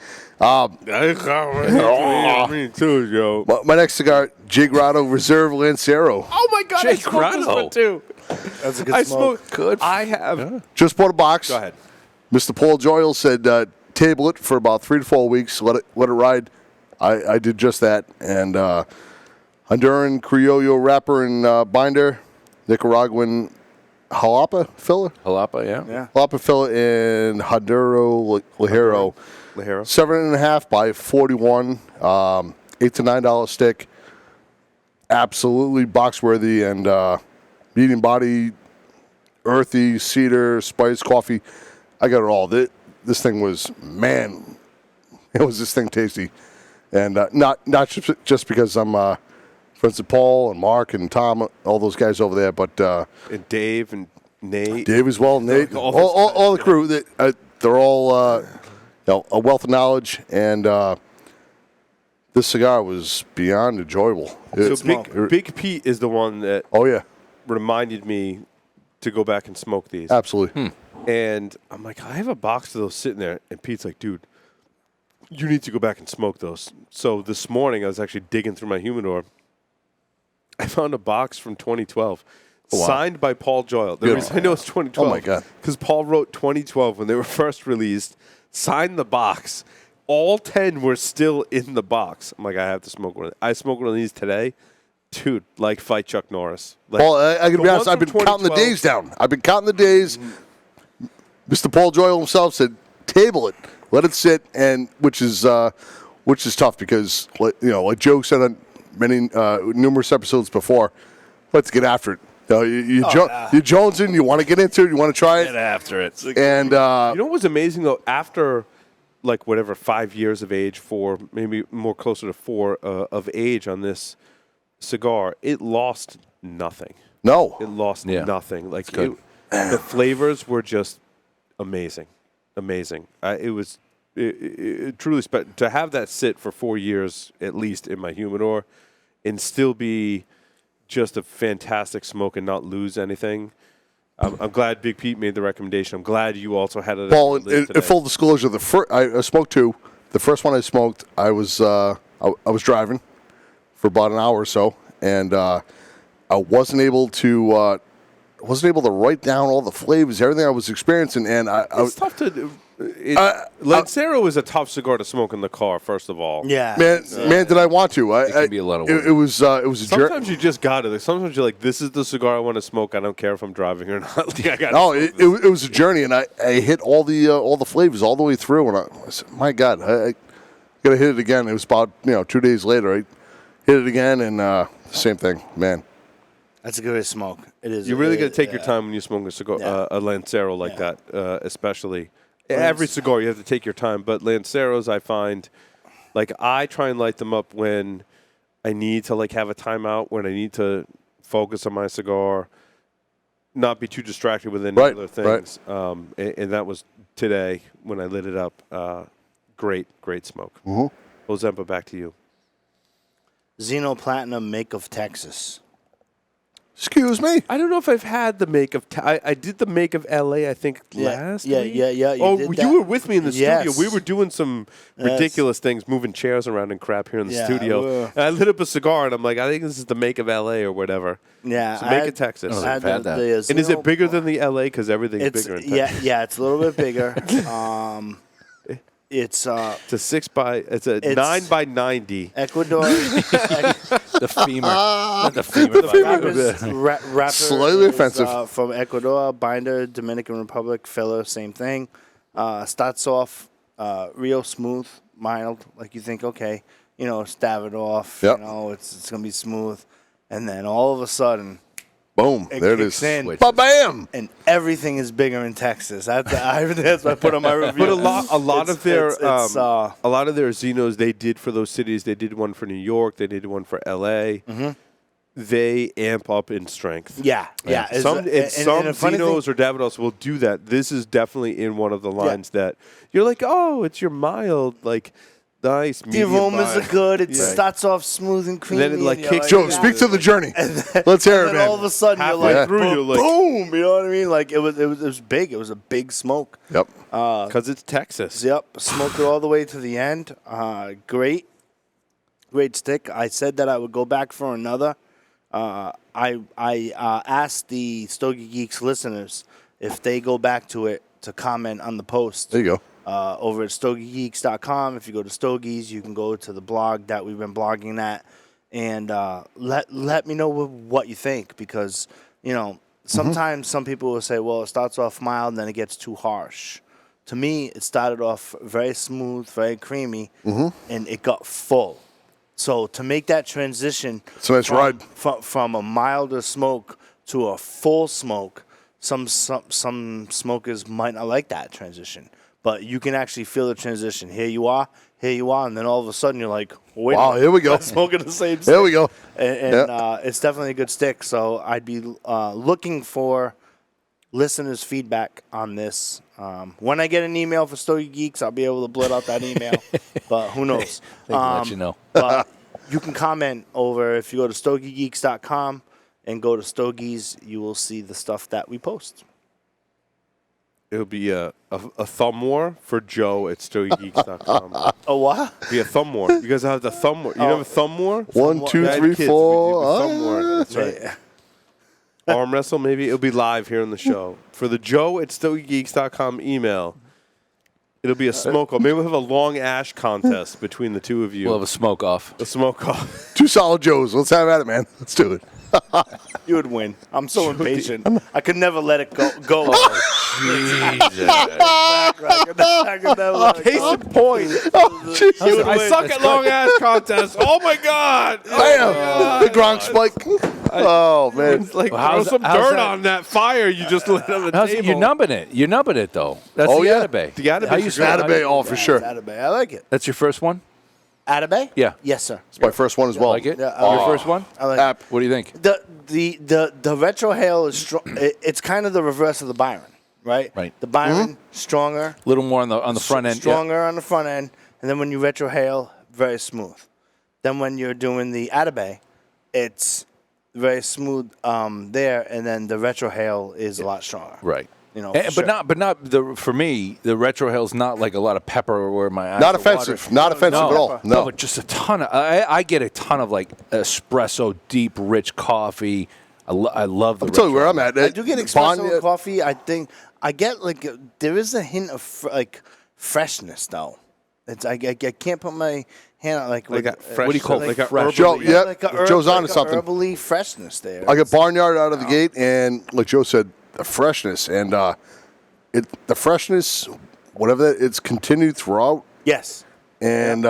[SPEAKER 3] Me too, Joe.
[SPEAKER 6] My next cigar, J. Grotto Reserve Lancero.
[SPEAKER 3] Oh my God, I
[SPEAKER 4] Jake
[SPEAKER 3] smoked this
[SPEAKER 4] Grotto.
[SPEAKER 3] one too.
[SPEAKER 5] That's a good
[SPEAKER 3] I
[SPEAKER 5] smoke.
[SPEAKER 3] smoked.
[SPEAKER 4] Good.
[SPEAKER 3] I have.
[SPEAKER 6] Just bought a box.
[SPEAKER 3] Go ahead.
[SPEAKER 6] Mr. Paul Joyle said table it for about 3 to 4 weeks. Let it ride. I did just that. And Honduran Criollo wrapper and binder, Nicaraguan Jalapa filler.
[SPEAKER 4] Jalapa, yeah.
[SPEAKER 5] Yeah.
[SPEAKER 6] Jalapa filler in Honduro Ligero.
[SPEAKER 3] Ligero.
[SPEAKER 6] 7.5 by 41. $8 to $9 stick. Absolutely box worthy and medium body, earthy, cedar, spice, coffee. I got it all. This thing was, man, it was this thing tasty. And not just because I'm friends with Paul and Mark and Tom, all those guys over there, but
[SPEAKER 3] And Dave and Nate.
[SPEAKER 6] Dave as well, Nate,
[SPEAKER 3] All those
[SPEAKER 6] all the crew. They're all a wealth of knowledge, and this cigar was beyond enjoyable.
[SPEAKER 3] So Big Pete is the one that
[SPEAKER 6] Oh yeah,
[SPEAKER 3] reminded me to go back and smoke these.
[SPEAKER 6] absolutely.
[SPEAKER 3] And I'm like, I have a box of those sitting there. And Pete's like, dude, you need to go back and smoke those. So this morning, I was actually digging through my humidor. I found a box from 2012 signed by Paul Joyle. The reason I know it's 2012.
[SPEAKER 6] Oh, my God.
[SPEAKER 3] Because Paul wrote 2012 when they were first released, signed the box. All 10 were still in the box. I'm like, I have to smoke one. I smoked one of these today. Dude, like fight Chuck Norris. Like,
[SPEAKER 6] Well, I can
[SPEAKER 3] the
[SPEAKER 6] be honest.
[SPEAKER 3] ones
[SPEAKER 6] I've been
[SPEAKER 3] from
[SPEAKER 6] counting the
[SPEAKER 3] 2012
[SPEAKER 6] days down. I've been counting the days. Mr. Paul Joyle himself said, "Table it, let it sit," and which is tough because, like Joe said on numerous episodes before, let's get after it. You're jonesing. You want to get into it. You want to try it.
[SPEAKER 4] Get after it.
[SPEAKER 6] And
[SPEAKER 3] You know what was amazing though? After like whatever 5 years of age, 4, maybe more closer to 4 of age on this cigar, it lost nothing.
[SPEAKER 6] no,
[SPEAKER 3] It lost nothing. Like
[SPEAKER 4] good.
[SPEAKER 3] the flavors were just amazing. It was truly special to have that sit for 4 years at least in my humidor, and still be just a fantastic smoke and not lose anything. I'm glad Big Pete made the recommendation. I'm glad you also had it.
[SPEAKER 6] Paul, in full disclosure, I smoked 2. The first one I smoked, I was driving for about an hour or so, and I wasn't able to write down all the flavors, everything I was experiencing, and
[SPEAKER 3] It's tough to do. Lancero is a tough cigar to smoke in the car. First of all,
[SPEAKER 5] Yeah.
[SPEAKER 6] man, did I want to?
[SPEAKER 4] It can be a lot of work.
[SPEAKER 6] It was a journey.
[SPEAKER 3] sometimes you just got it. Sometimes you're like, this is the cigar I want to smoke. I don't care if I'm driving or not. Like, I got
[SPEAKER 6] No, it was a journey, and I hit all the flavors all the way through, and I said, my God, I got to hit it again. It was about 2 days later. I hit it again, and same thing, man.
[SPEAKER 5] That's a good way to smoke. It is.
[SPEAKER 3] You really got to take your time when you smoke a cigar, a Lancero like that, especially. Every cigar you have to take your time, but Lanceros I find, like I try and light them up when I need to like have a timeout, when I need to focus on my cigar, not be too distracted with any other things. And that was today when I lit it up. Great smoke.
[SPEAKER 6] Mm-hmm.
[SPEAKER 3] Ozempa, back to you.
[SPEAKER 5] Xeno Platinum Make of Texas.
[SPEAKER 6] Excuse me.
[SPEAKER 3] I don't know if I've had the make of. I did the make of LA. I think last.
[SPEAKER 5] Yeah.
[SPEAKER 3] week.
[SPEAKER 5] You did that.
[SPEAKER 3] You were with me in the
[SPEAKER 5] Yes.
[SPEAKER 3] studio. We were doing some ridiculous things, moving chairs around and crap here in the
[SPEAKER 5] Yeah,
[SPEAKER 3] studio.
[SPEAKER 5] we were.
[SPEAKER 3] And I lit up a cigar, and I'm like, I think this is the make of LA or whatever.
[SPEAKER 5] Yeah.
[SPEAKER 3] So make it Texas.
[SPEAKER 4] Oh,
[SPEAKER 5] I had
[SPEAKER 4] had that.
[SPEAKER 3] And is it bigger than the LA? Because everything's bigger in Texas.
[SPEAKER 5] Yeah, it's a little bit bigger. It's
[SPEAKER 3] It's a 9 by 90.
[SPEAKER 5] Ecuador.
[SPEAKER 4] The femur. Not the femur.
[SPEAKER 5] Wrapper
[SPEAKER 6] Slightly
[SPEAKER 5] is,
[SPEAKER 6] offensive.
[SPEAKER 5] from Ecuador, binder, Dominican Republic, filler, same thing. Starts off real smooth, mild, like you think, okay, stab it off,
[SPEAKER 6] Yep.
[SPEAKER 5] it's going to be smooth. And then all of a sudden,
[SPEAKER 6] Boom.
[SPEAKER 5] It
[SPEAKER 6] There it
[SPEAKER 5] kicks
[SPEAKER 6] is.
[SPEAKER 5] in.
[SPEAKER 6] Ba-bam.
[SPEAKER 5] and everything is bigger in Texas. That's what I put on my review.
[SPEAKER 3] But a lot of their
[SPEAKER 5] it's,
[SPEAKER 3] a lot of their Xenos they did for those cities. They did one for New York. They did one for LA.
[SPEAKER 5] Mm-hmm.
[SPEAKER 3] They amp up in strength.
[SPEAKER 5] Yeah.
[SPEAKER 3] Some
[SPEAKER 5] and a funny thing-
[SPEAKER 3] Xenos or Davidos will do that. This is definitely in one of the lines that you're like, oh, it's your mild, like nice.
[SPEAKER 5] The aromas are good. It
[SPEAKER 3] Yeah.
[SPEAKER 5] starts off smooth and creamy.
[SPEAKER 3] then it, like,
[SPEAKER 5] and you're
[SPEAKER 3] kicks-
[SPEAKER 6] Joe, speak to the journey. Let's hear it,
[SPEAKER 5] And then
[SPEAKER 6] man.
[SPEAKER 5] all of a sudden, you're
[SPEAKER 3] Halfway
[SPEAKER 5] like,
[SPEAKER 3] through, you're like-
[SPEAKER 5] boom. You know what I mean? Like it was big. It was a big smoke.
[SPEAKER 6] Yep.
[SPEAKER 3] Because it's Texas.
[SPEAKER 5] Yep, smoked it all the way to the end. Great stick. I said that I would go back for another. I asked the Stogie Geeks listeners if they go back to it to comment on the post.
[SPEAKER 6] There you go.
[SPEAKER 5] Over at StogieGeeks.com. If you go to Stogies, you can go to the blog that we've been blogging at, and let me know what you think, because sometimes some people will say, well, it starts off mild and then it gets too harsh. To me, it started off very smooth, very creamy, and it got full. So to make that transition
[SPEAKER 6] It's a nice ride.
[SPEAKER 5] from a milder smoke to a full smoke, some smokers might not like that transition. But you can actually feel the transition. Here you are, and then all of a sudden you're like, wait,
[SPEAKER 6] Wow, here we go.
[SPEAKER 5] I'm smoking the same stick.
[SPEAKER 6] There we go.
[SPEAKER 5] And it's definitely a good stick. So I'd be looking for listeners' feedback on this. When I get an email for Stogie Geeks, I'll be able to blurt out that email. But who knows?
[SPEAKER 4] They can let you know.
[SPEAKER 5] But you can comment over, if you go to StogieGeeks.com and go to Stogies, you will see the stuff that we post.
[SPEAKER 3] It'll be a thumb war for Joe at StogieGeeks.com.
[SPEAKER 5] Oh, what?
[SPEAKER 3] It'll be a thumb war. You guys have the thumb war. You know the thumb war?
[SPEAKER 6] 1, 2,
[SPEAKER 3] Yeah,
[SPEAKER 6] 3,
[SPEAKER 3] kids,
[SPEAKER 6] 4.
[SPEAKER 3] we do the thumb war. That's right. Arm wrestle, maybe. It'll be live here on the show. For the Joe at StogieGeeks.com email, it'll be a smoke off. Maybe we'll have a long ash contest between the two of you.
[SPEAKER 4] We'll have a smoke off.
[SPEAKER 3] a smoke off.
[SPEAKER 6] 2 solid Joes. Let's have at it, man. Let's do it.
[SPEAKER 5] You would win. I'm so impatient. I could never let it go. I could never let it
[SPEAKER 3] Case
[SPEAKER 5] go.
[SPEAKER 3] in point. I suck at long ass contests. Oh my God.
[SPEAKER 6] Bam! The Gronk spike. Oh man.
[SPEAKER 3] It's like
[SPEAKER 4] Well,
[SPEAKER 3] throw some
[SPEAKER 4] how's
[SPEAKER 3] dirt
[SPEAKER 4] that?
[SPEAKER 3] on that fire you just lit on the table.
[SPEAKER 4] You're numbing it. You're numbing it, though. That's
[SPEAKER 6] Oh,
[SPEAKER 4] the
[SPEAKER 6] yeah.
[SPEAKER 4] Atabay.
[SPEAKER 3] The Atabay's
[SPEAKER 4] How you
[SPEAKER 3] a
[SPEAKER 4] spell
[SPEAKER 3] good-
[SPEAKER 4] it?
[SPEAKER 6] Atabay, for sure.
[SPEAKER 5] Atabay. I like it.
[SPEAKER 4] That's your first one?
[SPEAKER 5] Atabay?
[SPEAKER 4] Yeah.
[SPEAKER 5] Yes, sir.
[SPEAKER 6] It's my first one as well.
[SPEAKER 4] Like it?
[SPEAKER 5] Yeah, I
[SPEAKER 4] Your
[SPEAKER 5] like
[SPEAKER 4] first one?
[SPEAKER 5] I like
[SPEAKER 6] App.
[SPEAKER 4] What do you think?
[SPEAKER 5] the retro hail is strong. It's kind of the reverse of the Byron, right?
[SPEAKER 4] Right.
[SPEAKER 5] The Byron stronger,
[SPEAKER 4] A little more on the front end.
[SPEAKER 5] stronger on the front end, and then when you retro hail, very smooth. Then when you're doing the Atabay, it's very smooth there, and then the retro hail is a lot stronger.
[SPEAKER 4] Right.
[SPEAKER 5] You know,
[SPEAKER 4] But not for me. The retro hail's not like a lot of pepper where my eyes
[SPEAKER 6] Not
[SPEAKER 4] are
[SPEAKER 6] offensive.
[SPEAKER 4] watering.
[SPEAKER 6] Not offensive
[SPEAKER 5] No.
[SPEAKER 6] at all.
[SPEAKER 4] No,
[SPEAKER 6] No.
[SPEAKER 4] but just a ton of. I get a ton of like espresso, deep, rich coffee. I love the.
[SPEAKER 6] I'll tell you
[SPEAKER 4] retro.
[SPEAKER 6] where I'm at.
[SPEAKER 5] I do get espresso
[SPEAKER 6] Bond-
[SPEAKER 5] coffee. I think I get like there is a hint of freshness though. It's I can't put my hand on
[SPEAKER 3] Like
[SPEAKER 5] with-
[SPEAKER 3] a fresh,
[SPEAKER 4] what do you call it?
[SPEAKER 3] like
[SPEAKER 4] Like
[SPEAKER 3] a
[SPEAKER 4] fresh?
[SPEAKER 3] herbal-
[SPEAKER 6] Joe, yeah,
[SPEAKER 5] like a herb,
[SPEAKER 6] Joe's
[SPEAKER 5] like
[SPEAKER 6] onto
[SPEAKER 5] a
[SPEAKER 6] something.
[SPEAKER 5] herbally freshness there.
[SPEAKER 6] I get barnyard out of the gate, and like Joe said, the freshness and the freshness, whatever that, it's continued throughout,
[SPEAKER 5] Yes.
[SPEAKER 6] and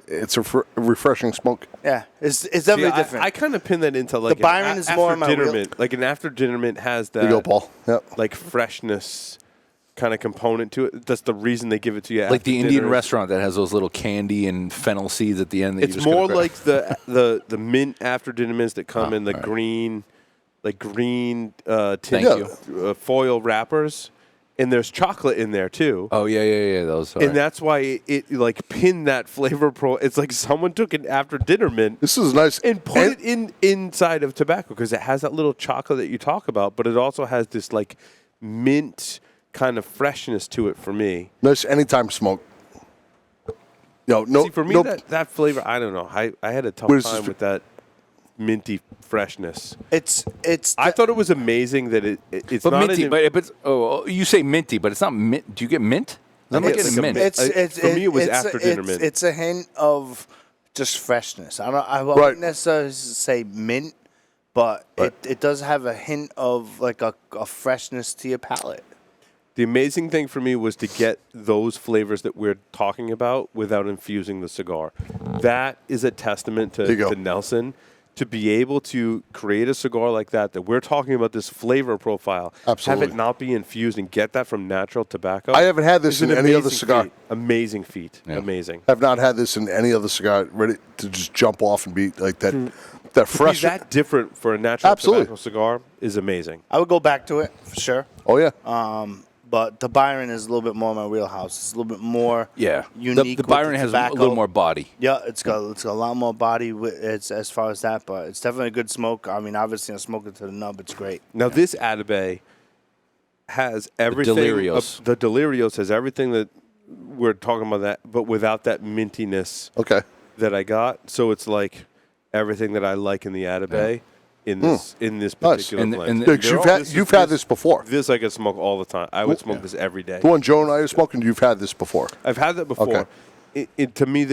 [SPEAKER 6] it's a refreshing smoke.
[SPEAKER 5] Yeah. It's
[SPEAKER 3] See,
[SPEAKER 5] definitely different.
[SPEAKER 3] I kind of pin that into like
[SPEAKER 5] The Byron
[SPEAKER 3] an
[SPEAKER 5] is more in my
[SPEAKER 3] after dinner
[SPEAKER 5] wheel.
[SPEAKER 3] mint. Like an after dinner mint has that
[SPEAKER 6] There you go, Paul. Yep.
[SPEAKER 3] like freshness kind of component to it. That's the reason they give it to you.
[SPEAKER 4] Like
[SPEAKER 3] after
[SPEAKER 4] the Indian
[SPEAKER 3] dinner.
[SPEAKER 4] restaurant that has those little candy and fennel seeds at the end. That you
[SPEAKER 3] It's
[SPEAKER 4] just gotta
[SPEAKER 3] more
[SPEAKER 4] grab.
[SPEAKER 3] like the mint after dinner mints that come in the
[SPEAKER 4] all right.
[SPEAKER 3] green,
[SPEAKER 4] Thank
[SPEAKER 3] tin
[SPEAKER 4] you.
[SPEAKER 3] foil wrappers, and there's chocolate in there too.
[SPEAKER 4] Oh yeah. Those.
[SPEAKER 3] And that's why it like pinned that flavor pro. It's like someone took an after dinner mint
[SPEAKER 6] This is nice.
[SPEAKER 3] and put it inside of tobacco because it has that little chocolate that you talk about, but it also has this like mint kind of freshness to it for me.
[SPEAKER 6] Nice anytime smoke. No,
[SPEAKER 3] See, for me,
[SPEAKER 6] no,
[SPEAKER 3] that flavor, I don't know. I had a tough
[SPEAKER 6] What is
[SPEAKER 3] time
[SPEAKER 6] this-
[SPEAKER 3] with that minty freshness.
[SPEAKER 5] it's
[SPEAKER 3] I thought it was amazing that it's
[SPEAKER 4] But
[SPEAKER 3] not
[SPEAKER 4] minty, but you say minty, but it's not mint. Do you get mint? I'm not
[SPEAKER 3] It's
[SPEAKER 4] getting
[SPEAKER 3] like a
[SPEAKER 4] mint.
[SPEAKER 3] mint. For me, it was after dinner mint.
[SPEAKER 5] It's a hint of just freshness. I
[SPEAKER 6] Right.
[SPEAKER 5] wouldn't necessarily say mint, but
[SPEAKER 6] Right.
[SPEAKER 5] it does have a hint of like a freshness to your palate.
[SPEAKER 3] The amazing thing for me was to get those flavors that we're talking about without infusing the cigar. That is a testament
[SPEAKER 6] There you go.
[SPEAKER 3] to Nelson to be able to create a cigar like that we're talking about this flavor profile.
[SPEAKER 6] Absolutely.
[SPEAKER 3] Have it not be infused and get that from natural tobacco.
[SPEAKER 6] I haven't had this
[SPEAKER 3] is an
[SPEAKER 6] in any other
[SPEAKER 3] amazing
[SPEAKER 6] cigar.
[SPEAKER 3] feat. Amazing feat.
[SPEAKER 4] Yeah.
[SPEAKER 3] Amazing.
[SPEAKER 6] Have not had this in any other cigar. Ready to just jump off and be like that. That
[SPEAKER 3] To be
[SPEAKER 6] fresh.
[SPEAKER 3] that different for a natural
[SPEAKER 6] Absolutely.
[SPEAKER 3] tobacco cigar is amazing.
[SPEAKER 5] I would go back to it for sure.
[SPEAKER 6] Oh yeah.
[SPEAKER 5] But the Byron is a little bit more my wheelhouse. It's a little bit more unique.
[SPEAKER 4] The
[SPEAKER 5] with
[SPEAKER 4] Byron has a
[SPEAKER 5] tobacco.
[SPEAKER 4] little more body.
[SPEAKER 5] Yeah, it's got a lot more body. It's as far as that, but it's definitely a good smoke. I mean, obviously, I smoke it to the nub. It's great.
[SPEAKER 3] Now this Atabay has everything.
[SPEAKER 4] Delirios.
[SPEAKER 3] The Delirios has everything that we're talking about, that, but without that mintiness
[SPEAKER 6] Okay.
[SPEAKER 3] that I got. So it's like everything that I like in the Atabay in this
[SPEAKER 6] Nice.
[SPEAKER 3] particular
[SPEAKER 4] And-
[SPEAKER 3] blend.
[SPEAKER 4] and
[SPEAKER 6] Look, you've had this before.
[SPEAKER 3] This I could smoke all the time. I would smoke this every day.
[SPEAKER 6] The one Joe and I are smoking, you've had this before.
[SPEAKER 3] I've had that before.
[SPEAKER 6] Okay.
[SPEAKER 3] To me,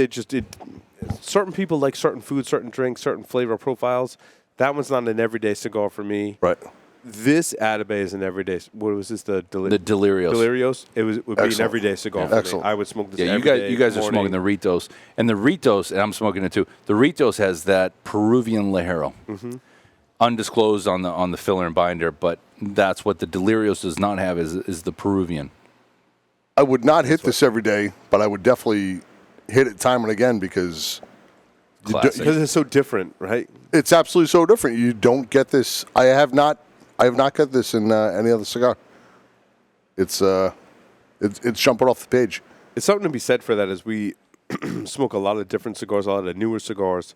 [SPEAKER 3] certain people like certain foods, certain drinks, certain flavor profiles. That one's not an everyday cigar for me.
[SPEAKER 6] Right.
[SPEAKER 3] This Atabay is an everyday. What was this? The
[SPEAKER 4] Delirios.
[SPEAKER 3] Delirios. It would be an
[SPEAKER 6] Excellent.
[SPEAKER 3] everyday cigar for
[SPEAKER 6] Excellent.
[SPEAKER 3] me. I would smoke this.
[SPEAKER 4] Yeah, you
[SPEAKER 3] every
[SPEAKER 4] guys,
[SPEAKER 3] day,
[SPEAKER 4] you guys are
[SPEAKER 3] morning.
[SPEAKER 4] smoking the Ritos, and the Ritos, and I'm smoking it too. The Ritos has that Peruvian Lajero, undisclosed on the filler and binder, but that's what the Delirios does not have is the Peruvian.
[SPEAKER 6] I would not hit this every day, but I would definitely hit it time and again because
[SPEAKER 4] Classic.
[SPEAKER 3] because it's so different, right?
[SPEAKER 6] it's absolutely so different. You don't get this. I have not got this in any other cigar. It's jumping off the page.
[SPEAKER 3] It's something to be said for that. As we smoke a lot of different cigars, a lot of newer cigars.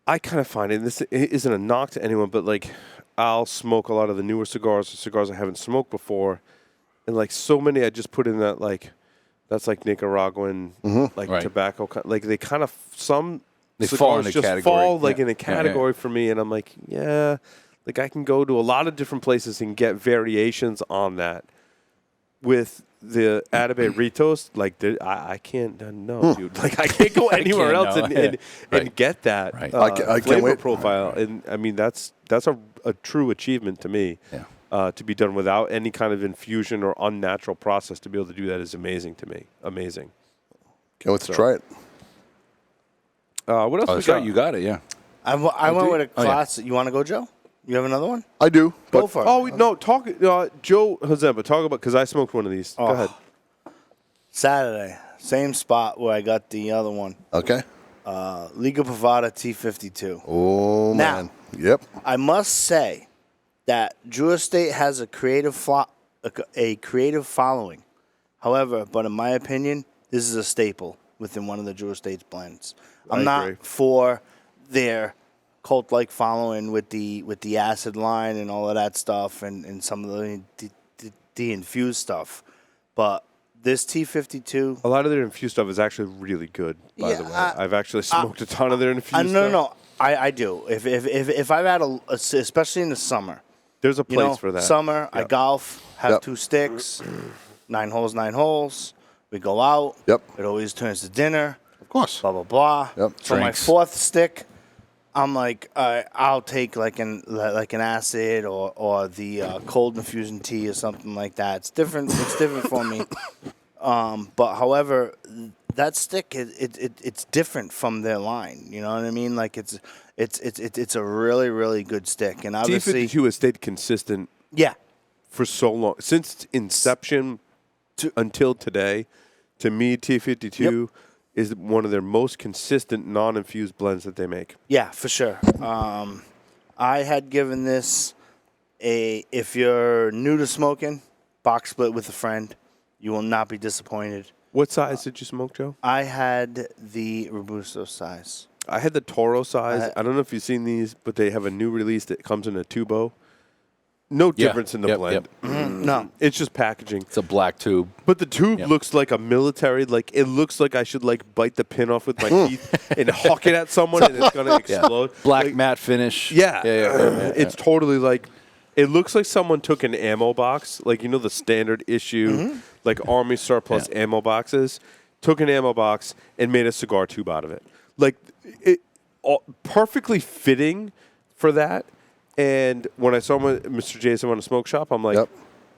[SPEAKER 3] I kind of find it. This isn't a knock to anyone, but like I'll smoke a lot of the newer cigars, or cigars I haven't smoked before, and like so many, I just put in that like that's like Nicaraguan like
[SPEAKER 4] Right.
[SPEAKER 3] tobacco. Like they kind of some
[SPEAKER 4] They
[SPEAKER 3] cigars
[SPEAKER 4] fall in a
[SPEAKER 3] just
[SPEAKER 4] category.
[SPEAKER 3] fall like
[SPEAKER 4] Yeah.
[SPEAKER 3] in a category for me, and I'm like, yeah, like I can go to a lot of different places and get variations on that. With the Atabay Ritos, like I can't dude. Like I can't go anywhere
[SPEAKER 4] can't,
[SPEAKER 3] else
[SPEAKER 4] no.
[SPEAKER 3] and
[SPEAKER 4] Right.
[SPEAKER 3] get that
[SPEAKER 4] Right.
[SPEAKER 6] I can't
[SPEAKER 3] flavor
[SPEAKER 6] wait.
[SPEAKER 3] profile. And I mean that's a true achievement to me.
[SPEAKER 4] Yeah.
[SPEAKER 3] To be done without any kind of infusion or unnatural process, to be able to do that is amazing to me. Amazing.
[SPEAKER 6] Can't wait to try it.
[SPEAKER 3] What else
[SPEAKER 4] Oh,
[SPEAKER 3] we
[SPEAKER 4] that's
[SPEAKER 3] got?
[SPEAKER 4] right. You got it, yeah.
[SPEAKER 5] I went with a class. You want to go, Joe? You have another one?
[SPEAKER 6] I do.
[SPEAKER 5] Go
[SPEAKER 6] But
[SPEAKER 5] for it.
[SPEAKER 3] Oh, no, talk, Joe Hazemba, talk about, because I smoked one of these. Go ahead.
[SPEAKER 5] Saturday, same spot where I got the other one.
[SPEAKER 6] okay.
[SPEAKER 5] Liga Privada T52.
[SPEAKER 6] Oh,
[SPEAKER 5] Now-
[SPEAKER 6] man. Yep.
[SPEAKER 5] I must say that Drew Estate has a creative following. However, but in my opinion, this is a staple within one of the Drew Estate's blends. I'm
[SPEAKER 3] I
[SPEAKER 5] not
[SPEAKER 3] agree.
[SPEAKER 5] for their cult-like following with the acid line and all of that stuff and some of the infused stuff, but this T52.
[SPEAKER 3] A lot of their infused stuff is actually really good, by the way. I've actually smoked a ton of their infused stuff.
[SPEAKER 5] No. I do. If I've had especially in the summer.
[SPEAKER 3] There's a
[SPEAKER 5] You
[SPEAKER 3] place
[SPEAKER 5] know,
[SPEAKER 3] for that.
[SPEAKER 5] Summer, I
[SPEAKER 3] Yep.
[SPEAKER 5] golf, have
[SPEAKER 6] Yep.
[SPEAKER 5] 2 sticks, 9 holes. We go out.
[SPEAKER 6] Yep.
[SPEAKER 5] It always turns to dinner.
[SPEAKER 6] Of course.
[SPEAKER 5] Blah blah blah.
[SPEAKER 6] Yep.
[SPEAKER 5] For my
[SPEAKER 4] Drinks.
[SPEAKER 5] 4th stick, I'm like, I'll take like an acid or the cold infusion tea or something like that. It's different. It's different for me. But however, that stick it's different from their line. You know what I mean? Like it's a really really good stick, and obviously,
[SPEAKER 3] T52 has stayed consistent
[SPEAKER 5] yeah.
[SPEAKER 3] for so long. Since inception until today, to me, T52 is one of their most consistent non-infused blends that they make.
[SPEAKER 5] Yeah, for sure. I had given this if you're new to smoking, box split with a friend, you will not be disappointed.
[SPEAKER 3] What size did you smoke, Joe?
[SPEAKER 5] I had the Robusto size.
[SPEAKER 3] I had the Toro size. I don't know if you've seen these, but they have a new release that comes in a tubo. No
[SPEAKER 4] Yeah.
[SPEAKER 3] difference in the
[SPEAKER 4] Yep,
[SPEAKER 3] blend.
[SPEAKER 4] yep.
[SPEAKER 5] No.
[SPEAKER 3] It's just packaging.
[SPEAKER 4] It's a black tube.
[SPEAKER 3] But the tube
[SPEAKER 4] Yep.
[SPEAKER 3] looks like a military. Like it looks like I should like bite the pin off with my teeth and huck it at someone, and it's gonna explode.
[SPEAKER 4] Black
[SPEAKER 3] Like,
[SPEAKER 4] matte finish.
[SPEAKER 3] Yeah,
[SPEAKER 4] Yeah.
[SPEAKER 3] It's totally like. It looks like someone took an ammo box, like the standard issue, like Army surplus ammo boxes. Took an ammo box and made a cigar tube out of it. Like it, perfectly fitting for that. And when I saw Mr. Jason on a smoke shop, I'm like,
[SPEAKER 6] Yep.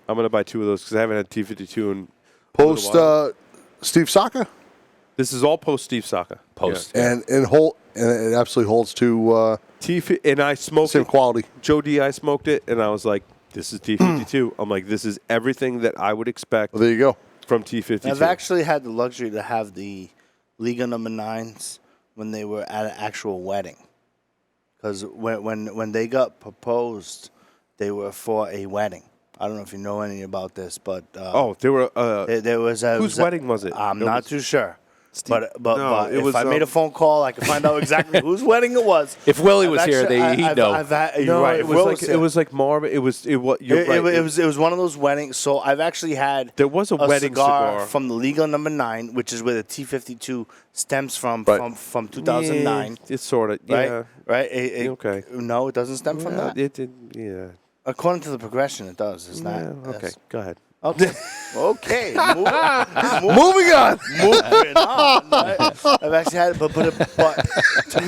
[SPEAKER 3] I'm gonna buy 2 of those because I haven't had T52 in
[SPEAKER 6] Post Steve Saka.
[SPEAKER 3] This is all post Steve Saka.
[SPEAKER 4] Post.
[SPEAKER 6] And it absolutely holds to
[SPEAKER 3] And I smoked
[SPEAKER 6] same
[SPEAKER 3] it.
[SPEAKER 6] quality.
[SPEAKER 3] Joe D, I smoked it, and I was like, this is T52. I'm like, this is everything that I would expect
[SPEAKER 6] Well, there you go.
[SPEAKER 3] from T52.
[SPEAKER 5] I've actually had the luxury to have the Liga number 9s when they were at an actual wedding. Because when they got proposed, they were for a wedding. I don't know if you know anything about this, but
[SPEAKER 3] there were.
[SPEAKER 5] there was a
[SPEAKER 3] Whose wedding was it?
[SPEAKER 5] I'm
[SPEAKER 3] It
[SPEAKER 5] not
[SPEAKER 3] was-
[SPEAKER 5] too sure.
[SPEAKER 3] No,
[SPEAKER 5] But
[SPEAKER 3] it
[SPEAKER 5] if
[SPEAKER 3] was,
[SPEAKER 5] I made a phone call, I could find out exactly whose wedding it was.
[SPEAKER 4] If Willie
[SPEAKER 5] I've
[SPEAKER 4] was here,
[SPEAKER 5] actually-
[SPEAKER 4] he'd know.
[SPEAKER 5] you're
[SPEAKER 3] No,
[SPEAKER 5] right.
[SPEAKER 3] it
[SPEAKER 5] If
[SPEAKER 3] was
[SPEAKER 5] Will
[SPEAKER 3] like
[SPEAKER 5] here.
[SPEAKER 3] it was like Marvin. You're right.
[SPEAKER 5] It was one of those weddings. So I've actually had
[SPEAKER 3] There was a wedding cigar.
[SPEAKER 5] from the Liga number 9, which is where the T52 stems from
[SPEAKER 6] Right.
[SPEAKER 5] from 2009.
[SPEAKER 3] It's sort of
[SPEAKER 5] Right,
[SPEAKER 3] yeah.
[SPEAKER 5] right.
[SPEAKER 3] Okay.
[SPEAKER 5] No, it doesn't stem from that.
[SPEAKER 3] Yeah.
[SPEAKER 5] According to the progression, it does. It's not.
[SPEAKER 3] Yeah, okay. Go ahead.
[SPEAKER 5] Okay. Okay.
[SPEAKER 6] Moving on.
[SPEAKER 5] Moving on. I've actually had it, but to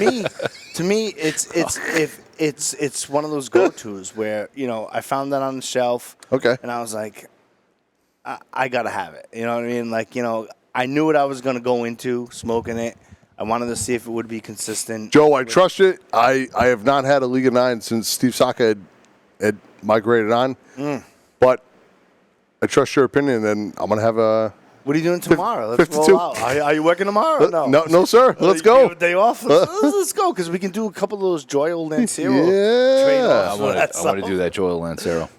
[SPEAKER 5] me, it's one of those go-tos where I found that on the shelf.
[SPEAKER 6] Okay.
[SPEAKER 5] And I was like, I gotta have it. You know what I mean? Like I knew what I was gonna go into smoking it. I wanted to see if it would be consistent.
[SPEAKER 6] Joe, I trust it. I have not had a Liga 9 since Steve Saka had migrated on. But I trust your opinion, and I'm going to have a...
[SPEAKER 5] What are you doing tomorrow? Let's
[SPEAKER 6] 52.
[SPEAKER 5] roll out. Are you working tomorrow? Or no.
[SPEAKER 6] No, sir. Let's
[SPEAKER 5] You
[SPEAKER 6] go.
[SPEAKER 5] have a day off. Let's go because we can do a couple of those Joyal Lancero trade-offs.
[SPEAKER 6] Yeah.
[SPEAKER 4] I want to do that Joel Lancero.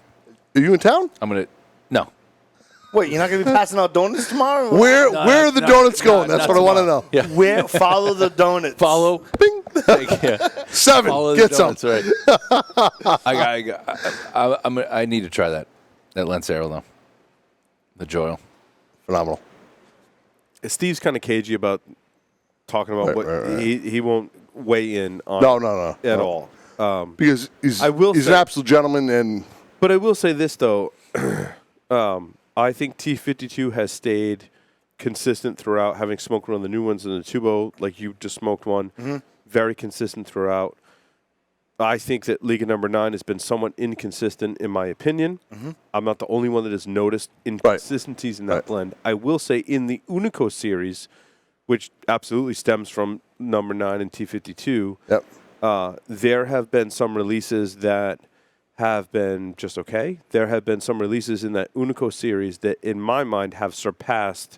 [SPEAKER 6] Are you in town?
[SPEAKER 4] No.
[SPEAKER 5] Wait, you're not going to be passing out donuts tomorrow?
[SPEAKER 6] Where are the donuts going? That's what I want to know.
[SPEAKER 4] Yeah.
[SPEAKER 5] Where? Follow the donuts.
[SPEAKER 4] Follow.
[SPEAKER 6] Bing.
[SPEAKER 4] Yeah.
[SPEAKER 6] 7.
[SPEAKER 4] Follow the
[SPEAKER 6] Get some.
[SPEAKER 4] donuts, right. I need to try that Lancero though. The Joel.
[SPEAKER 6] Phenomenal.
[SPEAKER 3] Steve's kind of cagey about talking about
[SPEAKER 6] Right.
[SPEAKER 3] he won't weigh in on
[SPEAKER 6] No.
[SPEAKER 3] at all.
[SPEAKER 6] Because he's
[SPEAKER 3] I will
[SPEAKER 6] he's
[SPEAKER 3] say-
[SPEAKER 6] an absolute gentleman, and
[SPEAKER 3] But I will say this though, I think T52 has stayed consistent throughout. Having smoked one of the new ones in the tubo, like you just smoked one, very consistent throughout. I think that Liga number 9 has been somewhat inconsistent, in my opinion. I'm not the only one that has noticed inconsistencies in that
[SPEAKER 6] Right.
[SPEAKER 3] blend. I will say in the Unico series, which absolutely stems from number 9 and T52,
[SPEAKER 6] yep.
[SPEAKER 3] There have been some releases that have been just okay. There have been some releases in that Unico series that, in my mind, have surpassed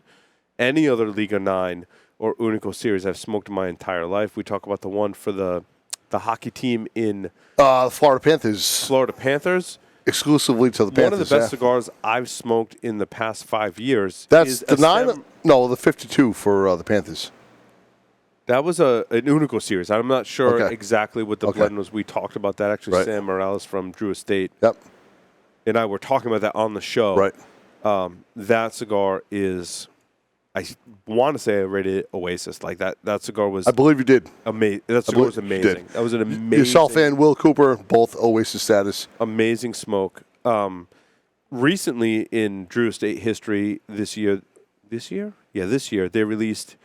[SPEAKER 3] any other Liga 9 or Unico series I've smoked in my entire life. We talk about the one for the hockey team in
[SPEAKER 6] Florida Panthers.
[SPEAKER 3] Florida Panthers.
[SPEAKER 6] Exclusively to the Panthers.
[SPEAKER 3] One of the best cigars I've smoked in the past 5 years.
[SPEAKER 6] That's
[SPEAKER 3] is
[SPEAKER 6] the
[SPEAKER 3] a stem-
[SPEAKER 6] the 52 for the Panthers.
[SPEAKER 3] That was an Unico series. I'm not sure
[SPEAKER 6] Okay.
[SPEAKER 3] exactly what the
[SPEAKER 6] Okay.
[SPEAKER 3] blend was. We talked about that. Actually,
[SPEAKER 6] Right.
[SPEAKER 3] Sam Morales from Drew Estate
[SPEAKER 6] Yep.
[SPEAKER 3] and I were talking about that on the show.
[SPEAKER 6] Right.
[SPEAKER 3] That cigar is, I want to say I rated it Oasis. Like that cigar was
[SPEAKER 6] I believe you did.
[SPEAKER 3] amazing. That cigar was
[SPEAKER 6] believe you did.
[SPEAKER 3] amazing. That was an amazing.
[SPEAKER 6] Yourself and Will Cooper, both Oasis status.
[SPEAKER 3] Amazing smoke. Recently in Drew Estate history this year, they released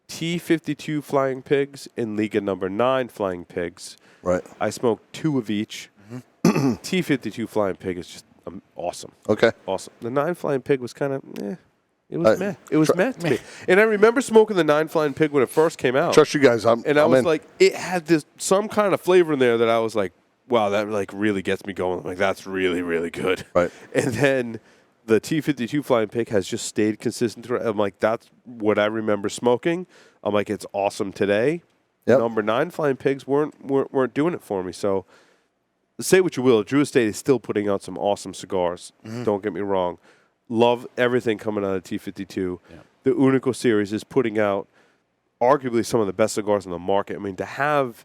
[SPEAKER 3] T52 Flying Pigs and Liga number 9 Flying Pigs.
[SPEAKER 6] Right.
[SPEAKER 3] I smoked 2 of each. T52 Flying Pig is just awesome.
[SPEAKER 6] Okay.
[SPEAKER 3] Awesome. The 9 Flying Pig was kind of It was meh. It was
[SPEAKER 6] try-
[SPEAKER 3] meh to me. And I remember smoking the 9 Flying Pig when it first came out.
[SPEAKER 6] Trust you guys. I'm
[SPEAKER 3] And I
[SPEAKER 6] I'm
[SPEAKER 3] was
[SPEAKER 6] in.
[SPEAKER 3] like, it had some kind of flavor in there that I was like, wow, that like really gets me going. I'm like, that's really, really good.
[SPEAKER 6] Right.
[SPEAKER 3] And then the T52 Flying Pig has just stayed consistent throughout. I'm like, that's what I remember smoking. I'm like, it's awesome today.
[SPEAKER 6] Yep.
[SPEAKER 3] Number 9 Flying Pigs weren't doing it for me. So say what you will, Drew Estate is still putting out some awesome cigars. Don't get me wrong. Love everything coming out of T52.
[SPEAKER 4] Yeah.
[SPEAKER 3] The Unico series is putting out arguably some of the best cigars in the market. I mean, to have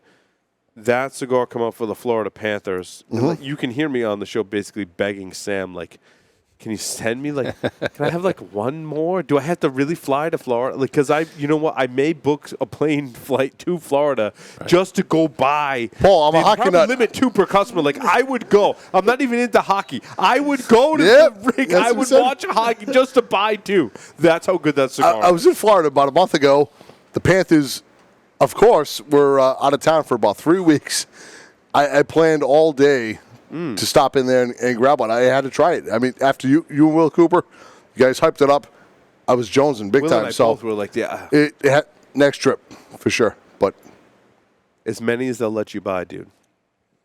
[SPEAKER 3] that cigar come out for the Florida Panthers, and like, you can hear me on the show basically begging Sam, like, can you send me, like, can I have, like, one more? Do I have to really fly to Florida? Like, because you know what? I may book a plane flight to Florida just to go buy.
[SPEAKER 6] Paul, I'm a
[SPEAKER 3] They
[SPEAKER 6] hockey
[SPEAKER 3] probably
[SPEAKER 6] nut.
[SPEAKER 3] limit 2 per customer. Like, I would go. I'm not even into hockey. I would go to
[SPEAKER 6] Yep,
[SPEAKER 3] the ring.
[SPEAKER 6] that's
[SPEAKER 3] I
[SPEAKER 6] what
[SPEAKER 3] would
[SPEAKER 6] I said.
[SPEAKER 3] watch hockey just to buy 2. That's how good that cigar
[SPEAKER 6] I was in Florida about a month ago. The Panthers, of course, were out of town for about 3 weeks. I planned all day to stop in there and grab one. I had to try it. I mean, after you and Will Cooper, you guys hyped it up. I was jonesing big
[SPEAKER 3] Will
[SPEAKER 6] time.
[SPEAKER 3] and I
[SPEAKER 6] So
[SPEAKER 3] both were like, yeah,
[SPEAKER 6] next trip for sure. But
[SPEAKER 3] as many as they'll let you buy, dude.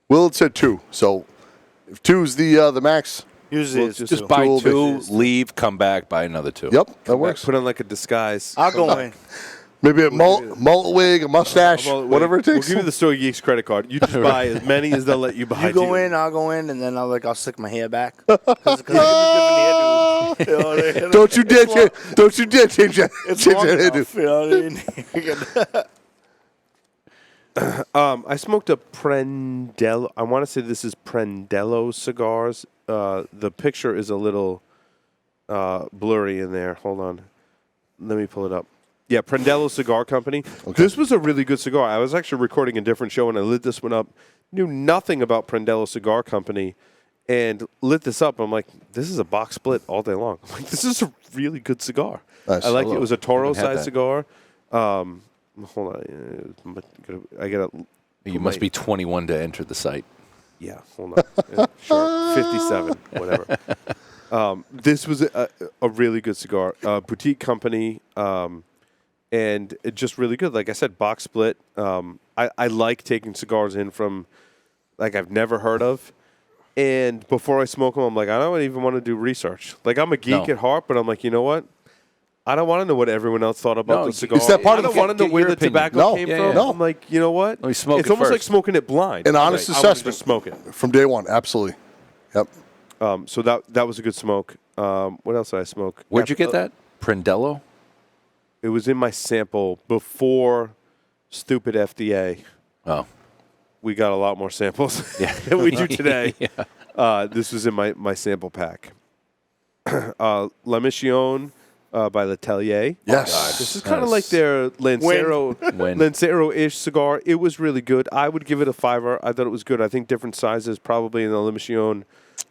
[SPEAKER 6] Will had said 2. So if 2's the max,
[SPEAKER 5] Usually
[SPEAKER 3] Well,
[SPEAKER 5] it's
[SPEAKER 3] just
[SPEAKER 5] two.
[SPEAKER 4] Just buy
[SPEAKER 6] Two
[SPEAKER 4] 2,
[SPEAKER 6] bits.
[SPEAKER 4] leave, come back, buy another 2.
[SPEAKER 6] yep, that works.
[SPEAKER 3] Put on like a disguise.
[SPEAKER 5] I'll go in.
[SPEAKER 6] Maybe a mullet wig, a mustache, whatever it takes.
[SPEAKER 3] We'll give you the Stogie Geeks credit card. You just buy as many as they'll let you buy.
[SPEAKER 5] You go
[SPEAKER 3] dude.
[SPEAKER 5] in, I'll go in, and then I'll stick my hair back. Because I get a different hairdo. You know what I mean?
[SPEAKER 6] Don't you dare change that.
[SPEAKER 5] It's
[SPEAKER 6] Change
[SPEAKER 5] long
[SPEAKER 6] that hairdo.
[SPEAKER 5] enough, you know what I mean?
[SPEAKER 3] I smoked a Prendelo. I want to say this is Prendelo cigars. The picture is a little blurry in there. Hold on. Let me pull it up. Yeah, Prendelo Cigar Company. Okay. This was a really good cigar. I was actually recording a different show and I lit this one up. Knew nothing about Prendelo Cigar Company and lit this up. I'm like, this is a box split all day long. I'm like, this is a really good cigar.
[SPEAKER 6] Nice.
[SPEAKER 3] I like it.
[SPEAKER 4] Hello.
[SPEAKER 3] It was a Toro
[SPEAKER 4] Haven't had
[SPEAKER 3] size
[SPEAKER 4] that.
[SPEAKER 3] cigar. Hold on. I got to.
[SPEAKER 4] You must be 21 to enter the site.
[SPEAKER 3] Yeah, hold on. Yeah, sure. 57, whatever. This was a really good cigar. Boutique company, and it just really good. Like I said, box split. I like taking cigars in from, like, I've never heard of. And before I smoke them, I'm like, I don't even want to do research. Like, I'm a geek
[SPEAKER 4] No.
[SPEAKER 3] at heart, but I'm like, you know what? I don't want to know what everyone else thought about
[SPEAKER 4] No,
[SPEAKER 3] the cigar.
[SPEAKER 6] is that part
[SPEAKER 3] I
[SPEAKER 6] of
[SPEAKER 3] don't
[SPEAKER 6] the-
[SPEAKER 3] want to know
[SPEAKER 4] get
[SPEAKER 3] where
[SPEAKER 4] your
[SPEAKER 3] the
[SPEAKER 4] opinion.
[SPEAKER 3] tobacco
[SPEAKER 6] No.
[SPEAKER 3] came
[SPEAKER 4] Yeah,
[SPEAKER 3] from.
[SPEAKER 4] yeah.
[SPEAKER 6] No.
[SPEAKER 3] I'm like, you know what?
[SPEAKER 4] Let me smoke
[SPEAKER 3] It's
[SPEAKER 4] it
[SPEAKER 3] almost like
[SPEAKER 4] first.
[SPEAKER 3] smoking it blind.
[SPEAKER 6] An honest
[SPEAKER 3] I wanna
[SPEAKER 6] assessment.
[SPEAKER 3] just smoke it.
[SPEAKER 6] From day one, absolutely. Yep.
[SPEAKER 3] So that was a good smoke. What else did I smoke?
[SPEAKER 4] Where'd you get that? Prendelo?
[SPEAKER 3] It was in my sample before stupid FDA.
[SPEAKER 4] Oh.
[SPEAKER 3] We got a lot more samples than we do today. This was in my sample pack. La Mission by Letelier.
[SPEAKER 6] Yes.
[SPEAKER 3] This is kind of like their Lancero,
[SPEAKER 4] When?
[SPEAKER 3] Lancero-ish cigar. It was really good. I would give it a 5. I thought it was good. I think different sizes probably in the La Mission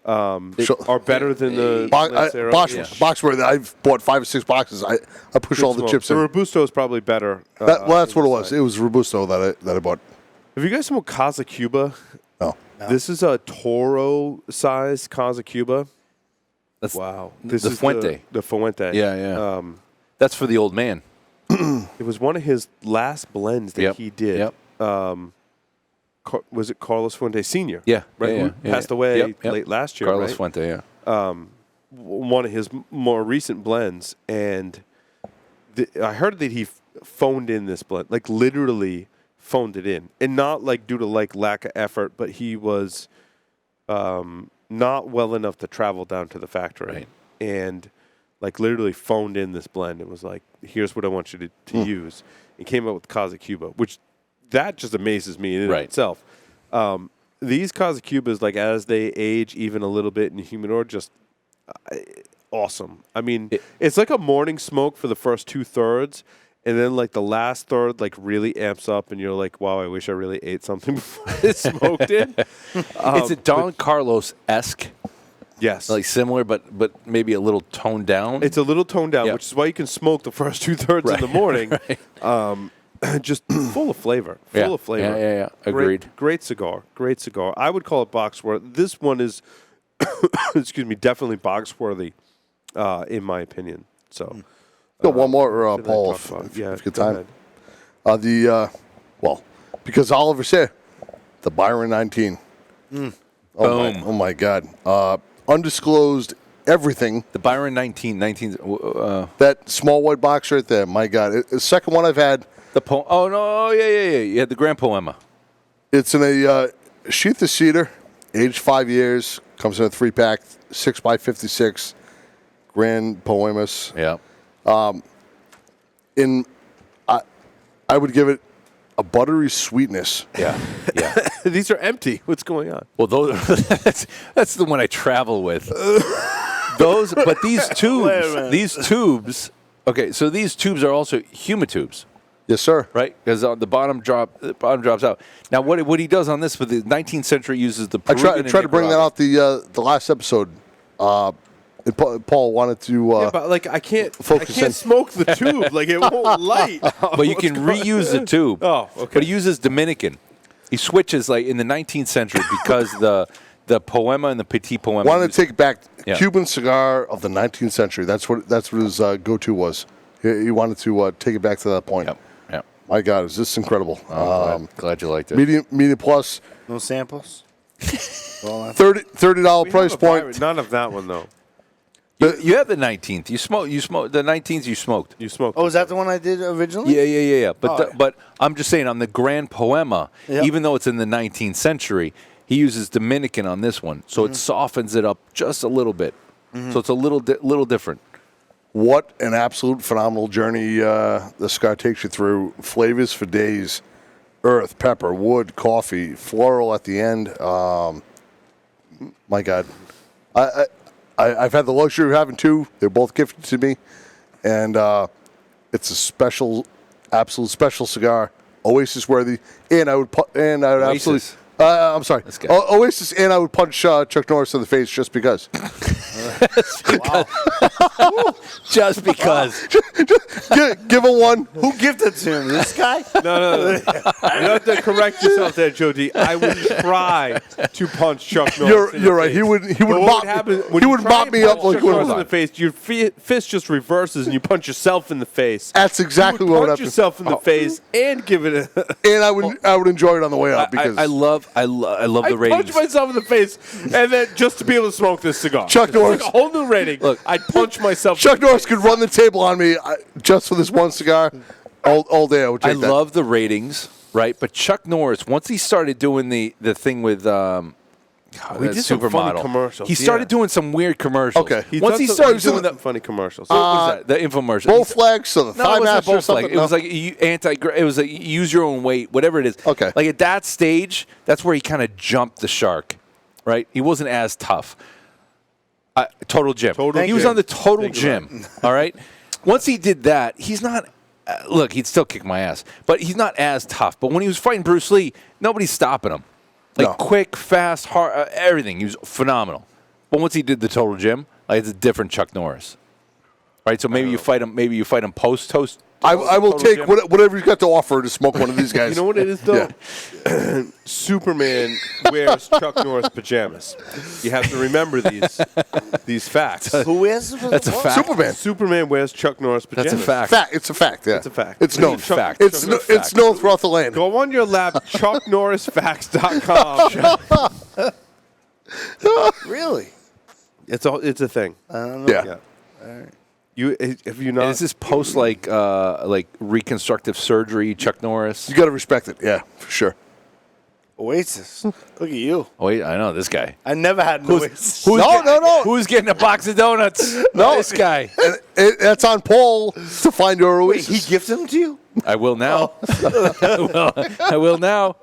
[SPEAKER 3] are better than the Lancero.
[SPEAKER 6] Box where I've bought 5 or 6 boxes. I push all the
[SPEAKER 3] Smoke.
[SPEAKER 6] chips
[SPEAKER 3] The
[SPEAKER 6] in.
[SPEAKER 3] Robusto is probably better.
[SPEAKER 6] That's what it was. It was Robusto that I bought.
[SPEAKER 3] Have you guys smoked Casa Cuba?
[SPEAKER 6] No.
[SPEAKER 3] This is a Toro-sized Casa Cuba.
[SPEAKER 4] That's
[SPEAKER 3] Wow. This
[SPEAKER 4] the
[SPEAKER 3] is
[SPEAKER 4] Fuente.
[SPEAKER 3] The Fuente.
[SPEAKER 4] Yeah, yeah. That's for the old man.
[SPEAKER 3] It was one of his last blends that
[SPEAKER 4] Yep.
[SPEAKER 3] he did.
[SPEAKER 4] Yep.
[SPEAKER 3] was it Carlos Fuente Sr.?
[SPEAKER 4] Yeah.
[SPEAKER 3] Right.
[SPEAKER 4] Yeah,
[SPEAKER 3] Who
[SPEAKER 4] yeah,
[SPEAKER 3] passed
[SPEAKER 4] yeah.
[SPEAKER 3] away
[SPEAKER 4] Yep.
[SPEAKER 3] late last year.
[SPEAKER 4] Carlos
[SPEAKER 3] right?
[SPEAKER 4] Fuente, yeah.
[SPEAKER 3] One of his more recent blends, and I heard that he phoned in this blend, like literally phoned it in, and not like due to like lack of effort, but he was not well enough to travel down to the factory,
[SPEAKER 4] Right.
[SPEAKER 3] and like literally phoned in this blend. It was like, here's what I want you to use. It came out with Casa Cuba, which that just amazes me in and of
[SPEAKER 4] Right.
[SPEAKER 3] itself. These Casa Cubas, like as they age even a little bit in humidor, just awesome. I mean, it's like a morning smoke for the first 2/3, and then like the last third like really amps up, and you're like, wow, I wish I really ate something before I smoked it.
[SPEAKER 4] Is it Don Carlos-esque?
[SPEAKER 3] Yes.
[SPEAKER 4] Like similar, but maybe a little toned down?
[SPEAKER 3] It's a little toned down,
[SPEAKER 4] Yeah.
[SPEAKER 3] which is why you can smoke the first 2/3 in the morning. Just full of flavor. Full of flavor.
[SPEAKER 4] Yeah. Agreed.
[SPEAKER 3] Great cigar. Great cigar. I would call it box worthy. This one is, excuse me, definitely box worthy, in my opinion. So,
[SPEAKER 6] Got one more,
[SPEAKER 3] what did I
[SPEAKER 6] Paul,
[SPEAKER 3] talk about?
[SPEAKER 6] if
[SPEAKER 3] Yeah,
[SPEAKER 6] you get
[SPEAKER 3] go
[SPEAKER 6] time.
[SPEAKER 3] ahead.
[SPEAKER 6] Because Oliver said the Byron 19.
[SPEAKER 4] Boom.
[SPEAKER 6] Oh my God. Undisclosed everything.
[SPEAKER 4] The Byron 19.
[SPEAKER 6] That small white box right there. My God. It's the second one I've had.
[SPEAKER 4] Oh, no. Yeah. You had the Grand Poema.
[SPEAKER 6] It's in a sheath of cedar, aged 5 years. Comes in a 3-pack, 6x56. Grand Poemas.
[SPEAKER 4] Yeah.
[SPEAKER 6] I would give it a buttery sweetness.
[SPEAKER 4] Yeah.
[SPEAKER 3] These are empty. What's going on?
[SPEAKER 4] Well, that's the one I travel with. But these tubes. Okay, so these tubes are also humitubes,
[SPEAKER 6] Yes, sir.
[SPEAKER 4] right? Because the bottom drops out. Now, what he does on this for the 19th century uses the
[SPEAKER 6] I
[SPEAKER 4] Peruvian
[SPEAKER 6] tried to bring that
[SPEAKER 4] Nicaraguan.
[SPEAKER 6] out the last episode. And Paul wanted to.
[SPEAKER 3] Yeah, but like I can't
[SPEAKER 6] focus in.
[SPEAKER 3] smoke the tube. Like it won't light.
[SPEAKER 4] But you can reuse the tube.
[SPEAKER 3] Oh, okay.
[SPEAKER 4] But he uses Dominican. He switches like in the 19th century because the Poema and the Petit Poema.
[SPEAKER 6] wanted to take it back.
[SPEAKER 4] Yeah.
[SPEAKER 6] Cuban cigar of the 19th century. That's what his go-to was. He wanted to take it back to that point.
[SPEAKER 4] Yep.
[SPEAKER 6] My God, is this incredible?
[SPEAKER 4] Glad you liked it.
[SPEAKER 6] Medium plus,
[SPEAKER 5] No samples.
[SPEAKER 6] $30
[SPEAKER 3] We
[SPEAKER 6] price
[SPEAKER 3] have a Byron.
[SPEAKER 6] point.
[SPEAKER 3] None of that one though.
[SPEAKER 4] You have the 19th. You smoked the 19th. You smoked.
[SPEAKER 3] You smoked.
[SPEAKER 5] Oh, is that the one I did originally?
[SPEAKER 4] Yeah. But
[SPEAKER 5] Oh.
[SPEAKER 4] but I'm just saying on the Grand Poema,
[SPEAKER 5] Yep.
[SPEAKER 4] even though it's in the 19th century, he uses Dominican on this one, so it softens it up just a little bit. So it's a little different.
[SPEAKER 6] What an absolute phenomenal journey the cigar takes you through. Flavors for days. Earth, pepper, wood, coffee, floral at the end. My God. I've had the luxury of having two. They're both gifted to me. And it's a special, absolute special cigar. Oasis worthy. And I would absolutely.
[SPEAKER 4] Oasis.
[SPEAKER 6] I'm sorry.
[SPEAKER 4] That's good.
[SPEAKER 6] Oasis, and I would punch Chuck Norris in the face just because.
[SPEAKER 4] Just because.
[SPEAKER 6] Give him one.
[SPEAKER 5] Who gifted to him? This guy?
[SPEAKER 3] No. You have to correct yourself there, Joe D. I would try to punch Chuck Norris.
[SPEAKER 6] You're right. He would mop me up like
[SPEAKER 3] Chuck Norris in
[SPEAKER 6] one.
[SPEAKER 3] the face. Your fist just reverses and you punch yourself in the face.
[SPEAKER 6] That's exactly
[SPEAKER 3] you
[SPEAKER 6] what
[SPEAKER 3] would
[SPEAKER 6] would
[SPEAKER 3] punch
[SPEAKER 6] happen.
[SPEAKER 3] yourself in the face and give it a.
[SPEAKER 6] And I would enjoy it on the way out because
[SPEAKER 4] I love the
[SPEAKER 3] I
[SPEAKER 4] ratings.
[SPEAKER 3] punch myself in the face, and then just to be able to smoke this cigar.
[SPEAKER 6] Chuck Norris-
[SPEAKER 3] It's like a whole new rating.
[SPEAKER 4] Look,
[SPEAKER 3] I'd punch myself.
[SPEAKER 6] Chuck
[SPEAKER 3] in the
[SPEAKER 6] Norris
[SPEAKER 3] face.
[SPEAKER 6] could run the table on me just for this one cigar all day. I would
[SPEAKER 4] I
[SPEAKER 6] take that.
[SPEAKER 4] love the ratings, right? But Chuck Norris, once he started doing the thing with
[SPEAKER 3] We did some funny
[SPEAKER 4] Supermodel,
[SPEAKER 3] commercials,
[SPEAKER 4] he started
[SPEAKER 3] yeah.
[SPEAKER 4] doing some weird commercials.
[SPEAKER 6] Okay.
[SPEAKER 4] Once he started doing
[SPEAKER 3] some
[SPEAKER 4] that,
[SPEAKER 3] funny commercials.
[SPEAKER 4] what was that? The infomercial.
[SPEAKER 6] Bull flags, so the
[SPEAKER 4] No,
[SPEAKER 6] thigh
[SPEAKER 4] it wasn't
[SPEAKER 6] master or
[SPEAKER 4] both
[SPEAKER 6] something.
[SPEAKER 4] flag. It was like it was like use your own weight, whatever it is.
[SPEAKER 6] Okay.
[SPEAKER 4] Like at that stage, that's where he kind of jumped the shark, right? He wasn't as tough. Total Gym. He was
[SPEAKER 3] Gym.
[SPEAKER 4] on the Total
[SPEAKER 3] Thank you,
[SPEAKER 4] Gym. All right. Once he did that, he's not. Look, he'd still kick my ass, but he's not as tough. But when he was fighting Bruce Lee, nobody's stopping him. Like
[SPEAKER 6] No.
[SPEAKER 4] quick, fast, hard, everything. He was phenomenal. But once he did the Total Gym, like it's a different Chuck Norris. Right. So maybe you fight him. Maybe you fight him post
[SPEAKER 6] I will take whatever you've got to offer to smoke one of these guys.
[SPEAKER 3] You know what it is, though?
[SPEAKER 6] Yeah.
[SPEAKER 3] Superman wears Chuck Norris pajamas. You have to remember these facts.
[SPEAKER 5] Who is?
[SPEAKER 4] That's a fact.
[SPEAKER 3] Superman wears Chuck Norris pajamas.
[SPEAKER 4] That's a fact.
[SPEAKER 6] It's a fact. Yeah.
[SPEAKER 3] It's a fact.
[SPEAKER 6] It's known.
[SPEAKER 4] Fact.
[SPEAKER 6] It's known throughout the land.
[SPEAKER 3] Go on your lap, chucknorrisfacts.com.
[SPEAKER 5] Really?
[SPEAKER 3] It's a thing.
[SPEAKER 5] I don't know.
[SPEAKER 6] Yeah.
[SPEAKER 3] Have you not?
[SPEAKER 4] And is this post like reconstructive surgery, Chuck Norris?
[SPEAKER 6] You got to respect it. Yeah, for sure.
[SPEAKER 5] Oasis. Look at you.
[SPEAKER 4] Oh, wait, I know this guy.
[SPEAKER 5] I never had an Oasis.
[SPEAKER 6] No.
[SPEAKER 4] Who's getting a box of donuts? No, this guy.
[SPEAKER 6] That's on Paul to find your
[SPEAKER 5] Wait,
[SPEAKER 6] Oasis.
[SPEAKER 5] he gifted them to you?
[SPEAKER 4] I will now. I will now.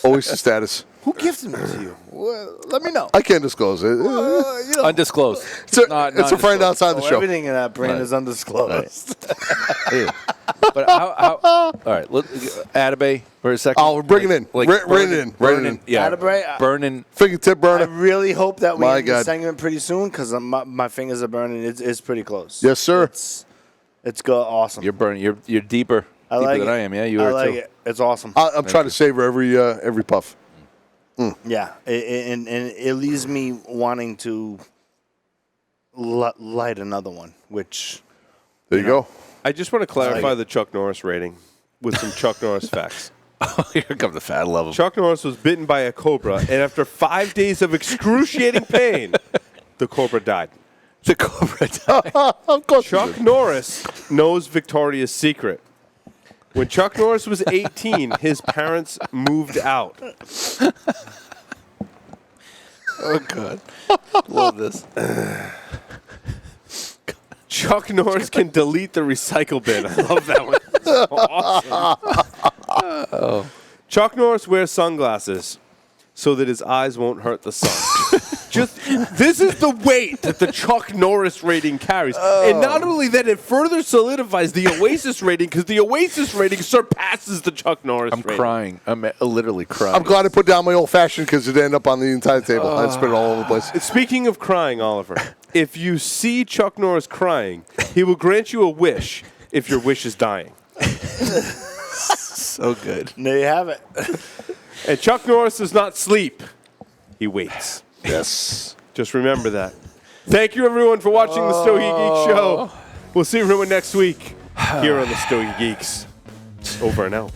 [SPEAKER 6] Oasis status.
[SPEAKER 5] Who gifted them to you? Well, let me know.
[SPEAKER 6] I can't disclose it.
[SPEAKER 4] Undisclosed.
[SPEAKER 6] It's a friend outside the show.
[SPEAKER 5] Everything in that brand is undisclosed.
[SPEAKER 4] But how? All right, look, Atabey for a second.
[SPEAKER 6] Oh, we're bringing it in. Rein it in.
[SPEAKER 4] Yeah,
[SPEAKER 5] Atabey,
[SPEAKER 4] burning.
[SPEAKER 6] Fingertip
[SPEAKER 5] I
[SPEAKER 6] burner.
[SPEAKER 5] really hope that we
[SPEAKER 6] My
[SPEAKER 5] end the
[SPEAKER 6] God.
[SPEAKER 5] segment pretty soon because my fingers are burning. It's pretty close.
[SPEAKER 6] Yes, sir.
[SPEAKER 5] It's good. Awesome.
[SPEAKER 4] You're burning. You're deeper.
[SPEAKER 5] I like
[SPEAKER 4] than
[SPEAKER 5] it.
[SPEAKER 4] I am. Yeah, you
[SPEAKER 5] I
[SPEAKER 4] are
[SPEAKER 5] like
[SPEAKER 4] too.
[SPEAKER 5] it. It's awesome.
[SPEAKER 6] I'm trying to savor every puff.
[SPEAKER 5] Yeah, and it leaves me wanting to light another one, which
[SPEAKER 6] There you go.
[SPEAKER 3] I just want to clarify the Chuck Norris rating with some Chuck Norris facts.
[SPEAKER 4] Here comes the fat level.
[SPEAKER 3] Chuck Norris was bitten by a cobra, and after 5 days of excruciating pain, the cobra died.
[SPEAKER 4] The cobra.
[SPEAKER 6] Of course.
[SPEAKER 3] Chuck Norris knows Victoria's Secret. When Chuck Norris was 18, his parents moved out.
[SPEAKER 4] Oh, God. Love this.
[SPEAKER 3] Chuck Norris can delete the recycle bin. I love that one. So awesome. Chuck Norris wears sunglasses so that his eyes won't hurt the sun. This is the weight that the Chuck Norris rating carries. And not only that, it further solidifies the Oasis rating because the Oasis rating surpasses the Chuck Norris
[SPEAKER 4] I'm
[SPEAKER 3] rating.
[SPEAKER 4] crying. I'm literally crying.
[SPEAKER 6] I'm glad I put down my old fashioned because it'd end up on the entire table. I'd spit it all over the place.
[SPEAKER 3] Speaking of crying, Oliver, if you see Chuck Norris crying, he will grant you a wish if your wish is dying.
[SPEAKER 4] So good.
[SPEAKER 5] there you have it.
[SPEAKER 3] And Chuck Norris does not sleep. He waits.
[SPEAKER 6] Yes.
[SPEAKER 3] Just remember that. Thank you, everyone, for watching the Stogie Geeks show. We'll see everyone next week here on the Stogie Geeks. Over and out.